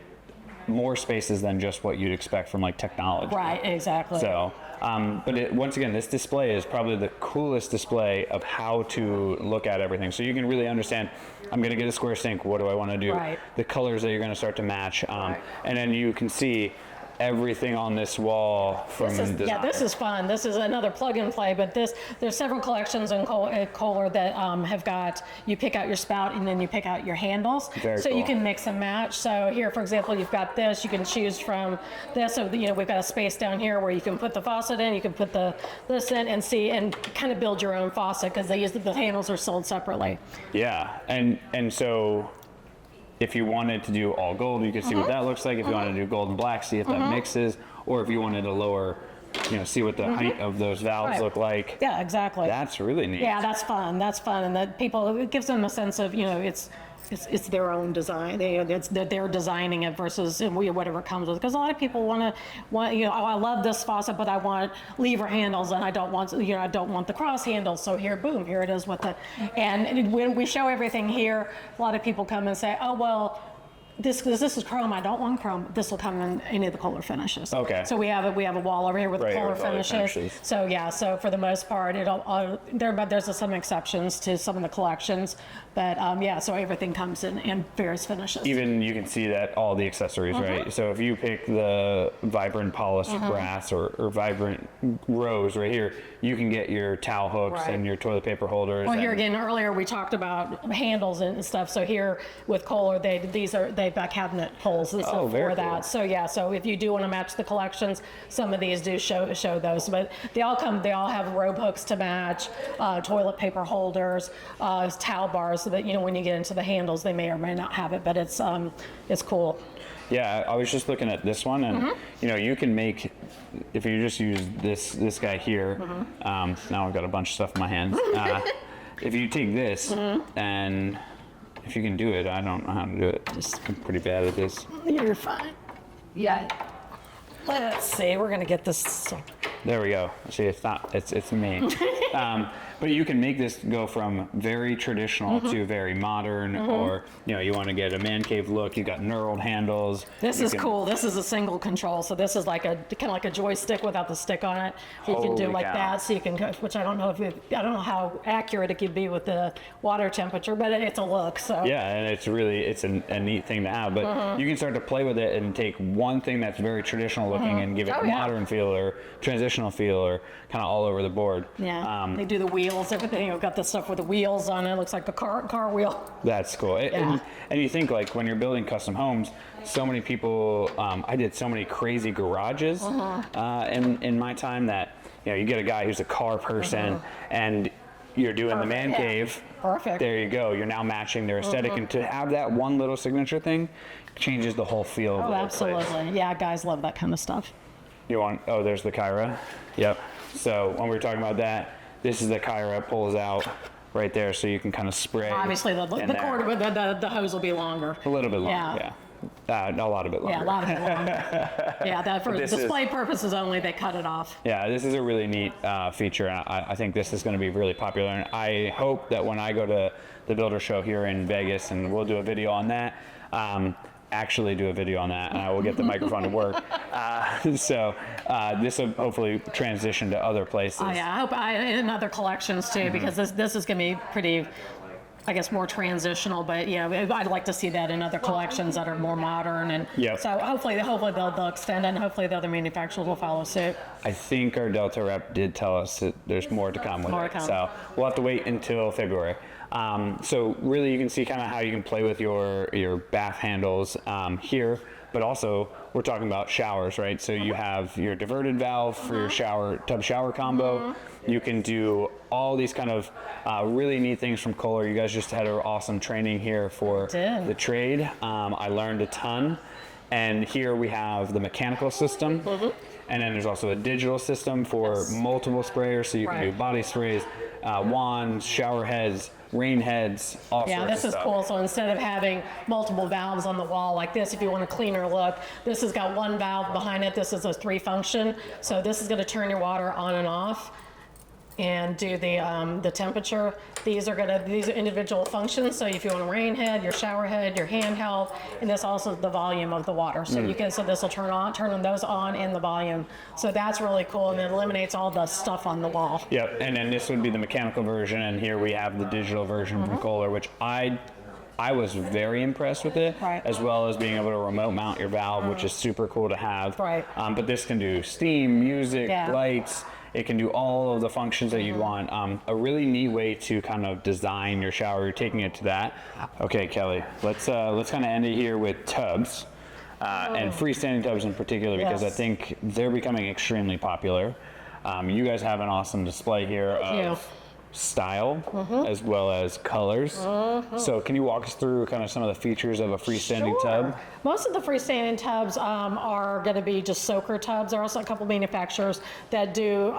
more spaces than just what you'd expect from like technology. Right, exactly. So, but once again, this display is probably the coolest display of how to look at everything. So you can really understand, I'm going to get a square sink. What do I want to do? Right. The colors that you're going to start to match. And then you can see everything on this wall from design. Yeah, this is fun. This is another plug and play, but there's several collections in Kohler that have got, you pick out your spout and then you pick out your handles. Very so cool. You can mix and match. So here, for example, you've got this, you can choose from this. So, we've got a space down here where you can put the faucet in, you can put this in and see, and kind of build your own faucet, because the handles are sold separately. Yeah, and so if you wanted to do all gold, you can see what that looks like. If you wanted to do gold and black, see if that mixes. Or if you wanted to lower, see what the height of those valves look like. Yeah, exactly. That's really neat. Yeah, that's fun. That's fun, and that it gives them a sense of, it's their own design. They're designing it versus whatever comes with. Because a lot of people want, I love this faucet, but I want lever handles, and I don't want the cross handles. So here it is with the. And when we show everything here, a lot of people come and say, oh well, this is chrome. I don't want chrome. This will come in any of the Kohler finishes. Okay. So we have a wall over here with the Kohler finishes. So yeah. So for the most part, there's some exceptions to some of the collections, but So everything comes in various finishes. Even you can see that all the accessories, right? So if you pick the vibrant polished brass or vibrant rose right here, you can get your towel hooks and your toilet paper holders. Well, here again, earlier we talked about handles and stuff. So here with Kohler, they've got cabinet holes and stuff for that. Cool. So yeah, so if you do want to match the collections, some of these do show those. But they all have robe hooks to match, toilet paper holders, towel bars. So that when you get into the handles, they may or may not have it, but it's cool. Yeah, I was just looking at this one, and you can make, if you just use this guy here. Now I've got a bunch of stuff in my hands. If you take this and if you can do it, I don't know how to do it. I'm pretty bad at this. You're fine. Yeah. Let's see. We're gonna get this. There we go. See, it's me. But you can make this go from very traditional to very modern, or you want to get a man cave look. You got knurled handles. This is cool. This is a single control, so this is like kind of like a joystick without the stick on it. You can do like that, so you can, which I don't know how accurate it could be with the water temperature, but it's a look. So yeah, and it's a neat thing to have. But you can start to play with it and take one thing that's very traditional looking and give it modern feel or transitional feel or kind of all over the board. Yeah, they do the wheels, everything. You've got the stuff with the wheels on it. It looks like a car wheel. That's cool. And you think, like, when you're building custom homes, so many people, I did so many crazy garages in my time that, you get a guy who's a car person and you're doing the man cave. Perfect. There you go. You're now matching their aesthetic. And to have that one little signature thing changes the whole feel of the absolutely. place. Yeah, guys love that kind of stuff. There's the Kyra. Yep. So when we were talking about that, this is the Kyra, pulls out right there, so you can kind of spray. Obviously, the cord with the hose will be longer. A little bit longer, a lot of it longer. Yeah, a lot of it longer. Yeah, for display purposes only, they cut it off. Yeah, this is a really neat feature. I think this is going to be really popular, and I hope that when I go to the Builder Show here in Vegas, and we'll do a video on that, actually do a video on that, and I will get the microphone to work. So this will hopefully transition to other places. Oh yeah, I hope in other collections too, because this is going to be pretty I guess, more transitional, but yeah, I'd like to see that in other collections that are more modern, and Yep. so hopefully they'll extend, and hopefully the other manufacturers will follow suit. I think our Delta rep did tell us that there's more to come with More it. to come. So we'll have to wait until February. So really you can see kind of how you can play with your bath handles here, but also we're talking about showers, right? So you have your diverted valve for your tub shower combo. You can do all these kind of really neat things from Kohler. You guys just had an awesome training here for Did. the trade. I learned a ton. And here we have the mechanical system. And then there's also a digital system for multiple sprayers. So you can do body sprays, wands, shower heads, rain heads, all sorts of stuff. Yeah, this is cool. So instead of having multiple valves on the wall like this, if you want a cleaner look, this has got one valve behind it. This is a 3-function. So this is going to turn your water on and off and do the temperature. These are individual functions. So if you want a rain head, your shower head, your handheld, and this also the volume of the water. So so this will turn those on in the volume. So that's really cool, and it eliminates all the stuff on the wall. Yep, and then this would be the mechanical version, and here we have the digital version from Kohler, which I was very impressed with it, as well as being able to remote mount your valve, which is super cool to have. Right. But this can do steam, music, lights. It can do all of the functions that you'd want. A really neat way to kind of design your shower. You're taking it to that. Okay, Kelly, let's kind of end it here with tubs. And freestanding tubs in particular, because I think they're becoming extremely popular. You guys have an awesome display here of style as well as colors. So can you walk us through kind of some of the features of a freestanding tub? Most of the freestanding tubs are going to be just soaker tubs. There are also a couple manufacturers that do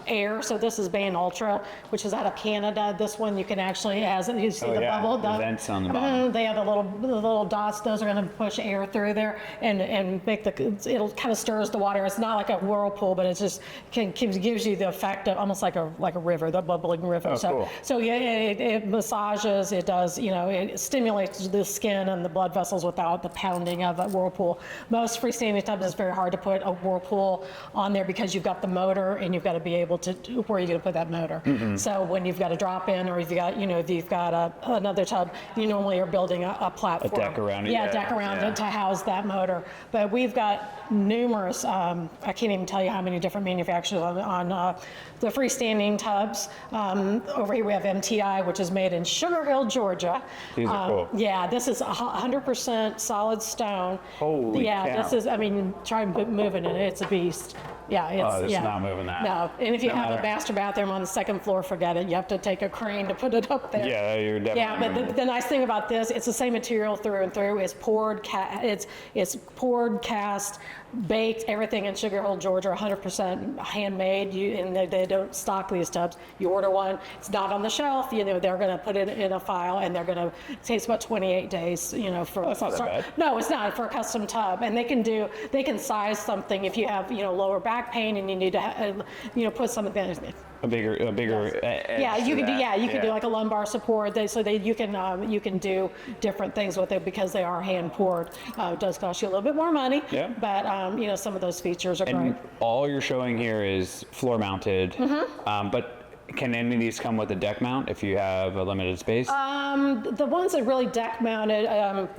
air. So this is Bang Ultra, which is out of Canada. This one you can actually, you see the bubble, the vents on the bottom. They have the little dots. Those are going to push air through there and make it'll kind of stirs the water. It's not like a whirlpool, but it just gives you the effect of almost like a river, the bubbling river. Oh, cool. So yeah, it massages. It does, it stimulates the skin and the blood vessels without the pounding of a whirlpool. Most freestanding tubs, it's very hard to put a whirlpool on there because you've got the motor and you've got to be able to where you're going to put that motor. So when you've got a drop in, or if you've got another tub, you normally are building a platform, a deck around it. Yeah, deck around it to house that motor. But we've got numerous. I can't even tell you how many different manufacturers on the freestanding tubs. Over here we have MTI, which is made in Sugar Hill, Georgia. These are cool. Yeah, this is 100% solid stone. Holy cow. This is, try moving it. It's a beast. Yeah, it's not moving that. No, and if you have matter. a master bathroom on the second floor, forget it. You have to take a crane to put it up there. Yeah, you're definitely. Yeah, but the nice thing about this, it's the same material through and through. It's poured, it's poured, cast, baked, everything in Sugar Hill, Georgia, 100% handmade. And they don't stock these tubs. You order one, it's not on the shelf. They're going to put it in a file, and they're going to. It takes about 28 days. For that's not that bad. No, it's not for a custom tub, and they can size something if you have lower back pain and you need to put something. A bigger. Yeah, you can do. Yeah, you can do like a lumbar support. You can do different things with it because they are hand poured. It does cost you a little bit more money. Yeah. But some of those features are great. All you're showing here is floor mounted. But can any of these come with a deck mount if you have a limited space? The ones that really deck mounted,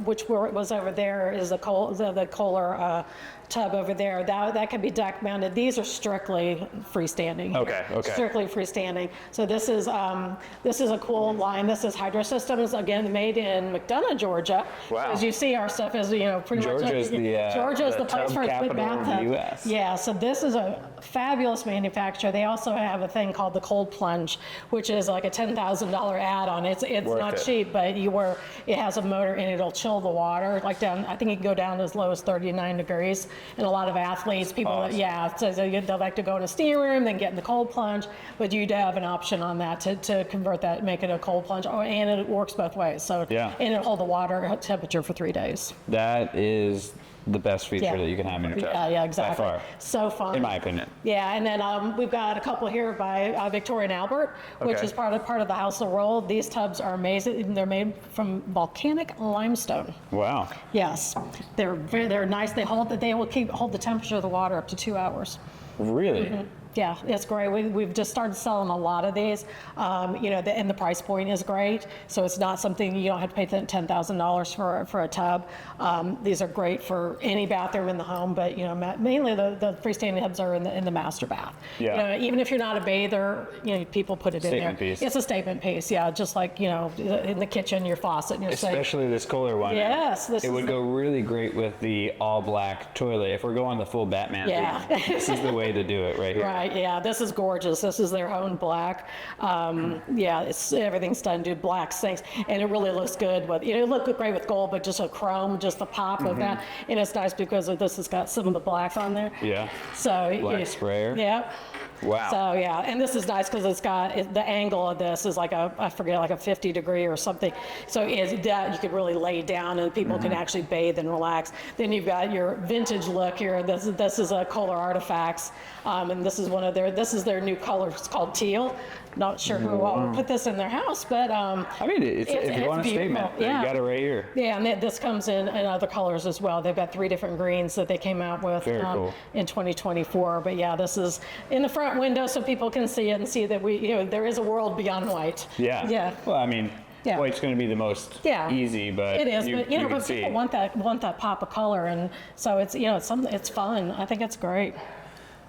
which was over there, is the Kohler tub over there. That can be deck mounted. These are strictly freestanding. Okay. Strictly freestanding. So this is a cool line. This is Hydro Systems, again made in McDonough, Georgia. Wow. As you see, our stuff is pretty Georgia's much. Georgia's the place tub for a good capital of the bathtub. US. Yeah. So this is a fabulous manufacturer. They also have a thing called the Cold Plunge, which is like a $10,000 add-on. It's not cheap, but it has a motor and it'll chill the water down. I think it can go down as low as 39 degrees. And a lot of athletes, so they like to go in a steam room, then get in the cold plunge. But you do have an option on that to convert that, make it a cold plunge, and it works both ways. So and it'll hold the water temperature for 3 days. That is the best feature that you can have in your tub. Yeah, exactly. By far. So fun. In my opinion. Yeah, and then we've got a couple here by Victoria and Albert, which is part of the House of Roll. These tubs are amazing. They're made from volcanic limestone. Wow. Yes, they're nice. They will hold the temperature of the water up to 2 hours. Really? Yeah, it's great. We've just started selling a lot of these, and the price point is great. So it's not something you don't have to pay $10,000 for a tub. These are great for any bathroom in the home, but mainly the freestanding tubs are in the master bath. Yeah. Even if you're not a bather, people put it in there. Statement piece. It's a statement piece, yeah. Just like in the kitchen, your faucet and your sink. Especially this Kohler one. Yes, it would go really great with the all black toilet. If we're going the full Batman theme, this is the way to do it right here. Right, yeah, this is gorgeous. This is their own black. Everything's done to black sinks, and it really looks good with, it looked great with gold, but just a chrome, just the pop of that. And it's nice because this has got some of the black on there. Yeah. So black sprayer. Yeah. Wow. So yeah, and this is nice because it's got the angle of this is like a 50 degree or something. So it's that you could really lay down and people can actually bathe and relax. Then you've got your vintage look here. This is a Kohler Artifacts, and this is their new color. It's called teal. Not sure who will put this in their house, but I mean, if you want a statement, you got it right here. Yeah, and this comes in other colors as well. They've got 3 different greens that they came out with cool. in 2024. But yeah, this is in the front window so people can see it and see that there is a world beyond white. Yeah. Yeah. Well, I mean, Yeah. white's going to be the most easy, but it is. you But can but see. people want that pop of color, and so it's it's fun. I think it's great.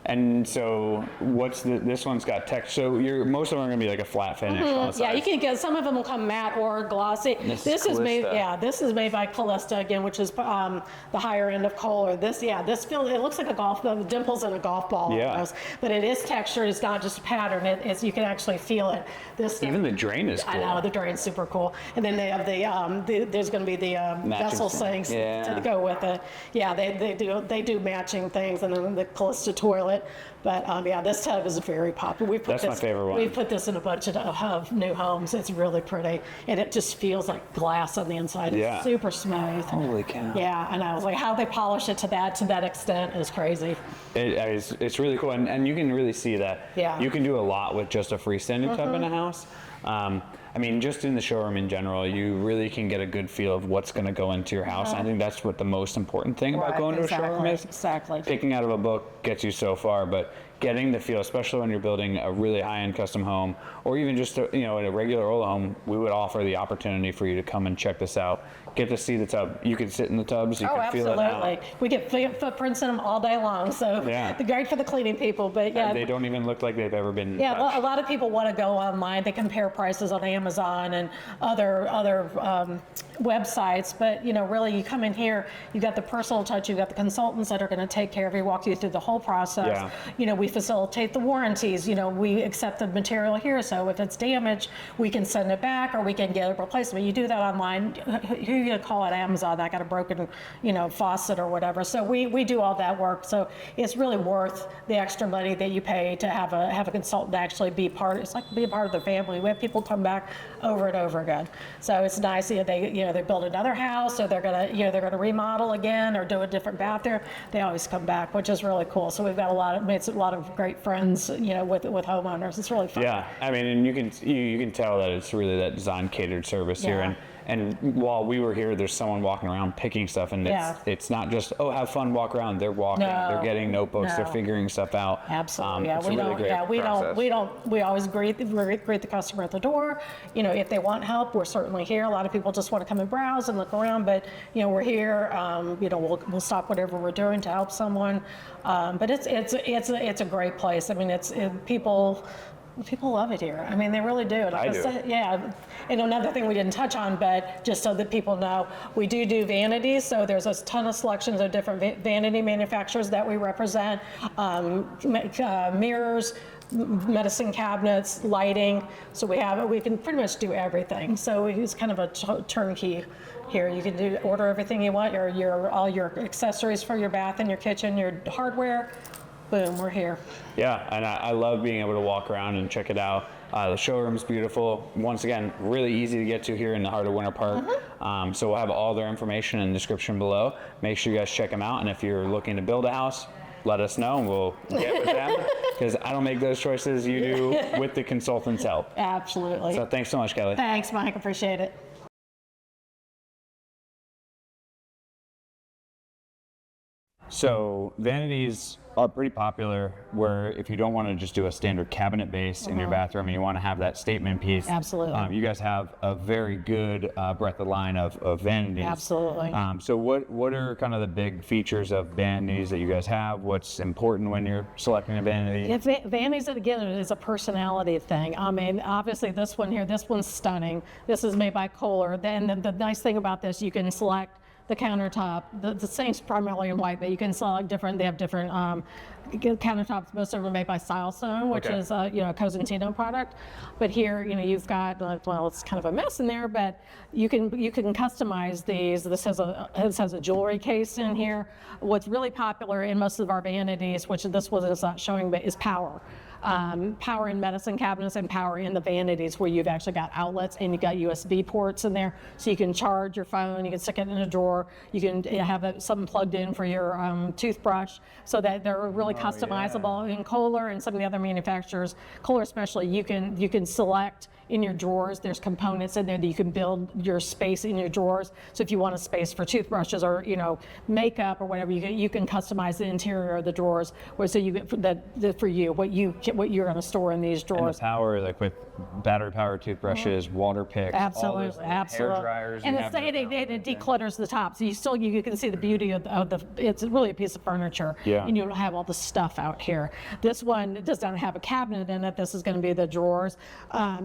And so, this one's got text. So most of them are gonna be like a flat finish on the sides. Yeah, you can get some of them will come matte or glossy. This is made. Yeah, this is made by Callista again, which is the higher end of Kohler. This feels. It looks like the dimples in a golf ball. Yeah. Almost, but it is textured. It's not just a pattern. It's you can actually feel it. Even the drain is cool. I know the drain's super cool. And then they have there's going to be the vessel sinks to go with it. Yeah, they do matching things, and then the Callista toilet. But this tub is very popular. That's my favorite one. We've put this in a bunch of new homes. It's really pretty, and it just feels like glass on the inside. Yeah. It's super smooth. Holy cow. Yeah, and I was like, how they polish it to that extent is crazy. It's really cool, and you can really see that. Yeah. You can do a lot with just a freestanding tub in a house. I mean, just in the showroom in general, you really can get a good feel of what's going to go into your house. I think that's what the most important thing about going to a showroom is. Exactly. Picking out of a book gets you so far, but getting the feel, especially when you're building a really high-end custom home, or even just in a regular old home, we would offer the opportunity for you to come and check this out. Get to see the tub. You can sit in the tubs. You can feel it out. Absolutely. We get footprints in them all day long, so Yeah. they're great for the cleaning people. But yeah, They don't even look like they've ever been yeah, touched. a lot of people want to go online. They compare prices on Amazon and other websites, but really you come in here, you got the personal touch, you got the consultants that are going to take care of you, walk you through the whole process. Yeah. We facilitate the warranties. We accept the material here, so if it's damaged, we can send it back or we can get a replacement. You do that online. Who are you going to call at Amazon? I got a broken, faucet or whatever. So we do all that work. So it's really worth the extra money that you pay to have a consultant actually be part. It's like be a part of the family. We have people come back over and over again. So it's nice. They build another house, or they're gonna remodel again, or do a different bathroom. They always come back, which is really cool. So we've got made a lot of great friends, with homeowners. It's really fun. Yeah, I mean, and you can tell that it's really that design catered service here. And while we were here, there's someone walking around picking stuff, and it's not just have fun, walk around. They're walking, they're getting notebooks, they're figuring stuff out. Absolutely, it's a really great process. We always greet the customer at the door. If they want help, we're certainly here. A lot of people just want to come and browse and look around, but we're here. We'll stop whatever we're doing to help someone. But it's a great place. I mean, people love it here. I mean, they really do. I do. Yeah. And another thing we didn't touch on, but just so that people know, we do vanities. So there's a ton of selections of different vanity manufacturers that we represent. Mirrors, medicine cabinets, lighting. So we can pretty much do everything. So it's kind of a turnkey here. You can order everything you want, all your accessories for your bath and your kitchen, your hardware. Boom, we're here. Yeah, and I love being able to walk around and check it out. The showroom's beautiful. Once again, really easy to get to here in the heart of Winter Park. So we'll have all their information in the description below. Make sure you guys check them out. And if you're looking to build a house, let us know and we'll get with them. Because I don't make those choices, you do with the consultant's help. Absolutely. So thanks so much, Kelly. Thanks, Mike. Appreciate it. So vanities are pretty popular where if you don't want to just do a standard cabinet base in your bathroom and you want to have that statement piece. Absolutely. You guys have a very good breadth of line of vanities. Absolutely. So what are kind of the big features of vanities that you guys have? What's important when you're selecting a vanity? Vanities, again, is a personality thing. I mean, obviously this one here, this one's stunning. This is made by Kohler. Then the nice thing about this, you can select the countertop. The sink's primarily in white, but you can select different. They have different countertops. Most of them are made by Silestone, which is a Cosentino product. But here, you've got well, it's kind of a mess in there, but you can customize these. This has a jewelry case in here. What's really popular in most of our vanities, which this one is not showing, but is power. Power in medicine cabinets and power in the vanities where you've actually got outlets and you've got USB ports in there, so you can charge your phone, you can stick it in a drawer, you can have something plugged in for your toothbrush, so that they're really customizable. In Kohler and some of the other manufacturers, Kohler especially, you can select in your drawers. There's components in there that you can build your space in your drawers. So if you want a space for toothbrushes or makeup or whatever, you can customize the interior of the drawers. So you get that for you what you're going to store in these drawers. And the power, like with battery powered toothbrushes, water picks, absolutely, hair dryers. And it declutters the top, so you can see the beauty of the. It's really a piece of furniture. Yeah. And you don't have all the stuff out here. This one does not have a cabinet in it. This is going to be the drawers.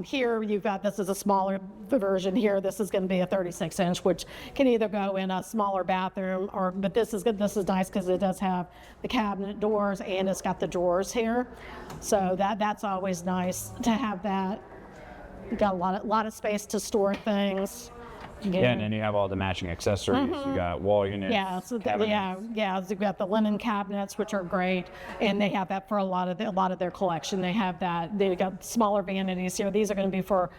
Here you've got, this is a smaller version here. This is going to be a 36-inch, which can either go in a smaller bathroom but this is good. This is nice because it does have the cabinet doors and it's got the drawers here. So that's always nice to have that. You've got a lot of space to store things. Yeah, and then you have all the matching accessories. You got wall units. Yeah, so you've got the linen cabinets, which are great, and they have that for a lot of their collection. They have that. They've got smaller vanities here. These are going to be for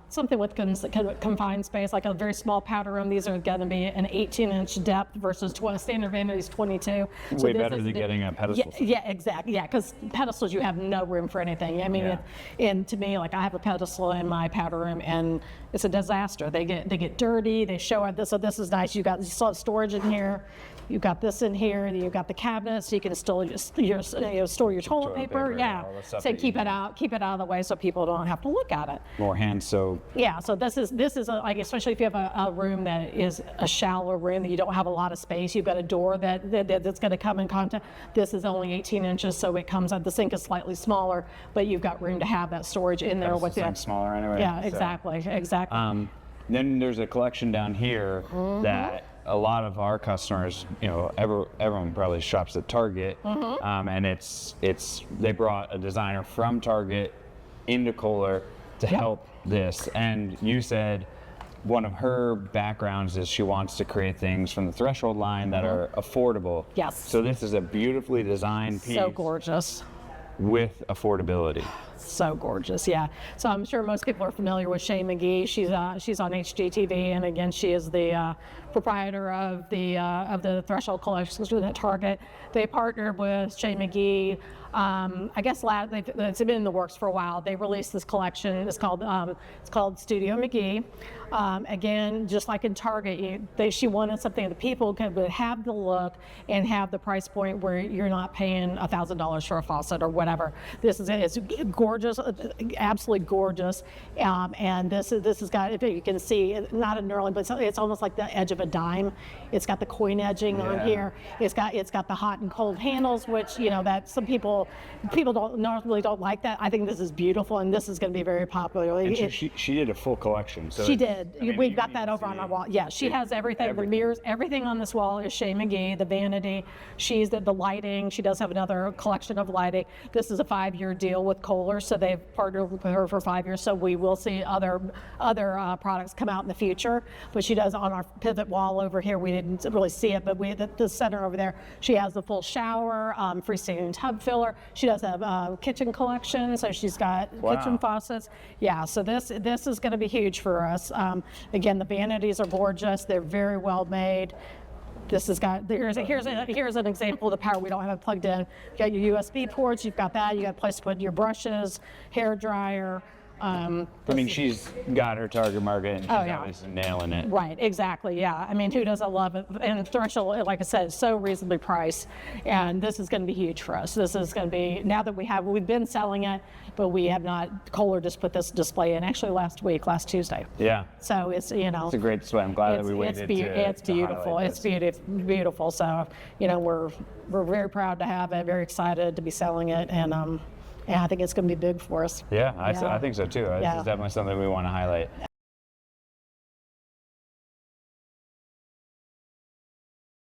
something with confined space, like a very small powder room. These are going to be an 18-inch depth versus standard vanities 22. Way better than getting a pedestal. Yeah, exactly. Yeah, because pedestals, you have no room for anything. I mean, and to me, like I have a pedestal in my powder room, and it's a disaster. They get dirty. They show up. So this is nice. You still have storage in here. You've got this in here. And you've got the cabinet, so you can still store your toilet paper. Yeah. So keep it out of the way so people don't have to look at it. More hand soap. Yeah. So this is like, especially if you have a room that is a shallow room that you don't have a lot of space. You've got a door that's going to come in contact. This is only 18 inches, so it comes out. The sink is slightly smaller, but you've got room to have that storage in there with you. Smaller anyway. Yeah. Exactly. Then there's a collection down here that a lot of our customers, everyone probably shops at Target, and they brought a designer from Target into Kohler to help this. And you said one of her backgrounds is she wants to create things from the threshold line that are affordable. Yes. So this is a beautifully designed piece. So gorgeous. With affordability. So gorgeous, yeah. So I'm sure most people are familiar with Shay McGee. She's on HGTV, and again, she is the proprietor of the Threshold Collections at Target. They partnered with Shay McGee. I guess it's been in the works for a while. They released this collection. It's called Studio McGee. Again, just like in Target, she wanted something that people could have the look and have the price point where you're not paying $1,000 for a faucet or whatever. It's gorgeous, absolutely gorgeous. And this has got, if you can see, not a knurling, but it's almost like the edge of a dime. It's got the coin edging on here. It's got the hot and cold handles, which that some people normally don't like that. I think this is beautiful, and this is going to be very popular. And she did a full collection. So she did. We've got that over on our wall. Yeah, she has everything. The mirrors, everything on this wall is Shay McGee. The vanity, she's the lighting. She does have another collection of lighting. This is a 5-year deal with Kohler, so they've partnered with her for 5 years. So we will see other products come out in the future. But she does on our pivot wall over here. We didn't really see it, but the center over there, she has the full shower, freestanding tub filler. She does have a kitchen collection, so she's got kitchen faucets. Yeah, so this is going to be huge for us. Again, the vanities are gorgeous. They're very well made. This has got, here's an example of the power. We don't have it plugged in. You got your USB ports. You've got that. You got a place to put your brushes, hair dryer. I mean, she's got her target market and she's obviously nailing it. Right, exactly, yeah. I mean, who doesn't love it? And Threshold, like I said, is so reasonably priced, and this is going to be huge for us. This is going to be, now that we've been selling it, but we have not, Kohler just put this display in, actually last Tuesday. Yeah. So it's, you know. It's a great display. I'm glad that we waited It's beautiful. It's beautiful. So, you know, we're very proud to have it, very excited to be selling it, and I think it's going to be big for us. Yeah, I think so too. It's definitely something we want to highlight.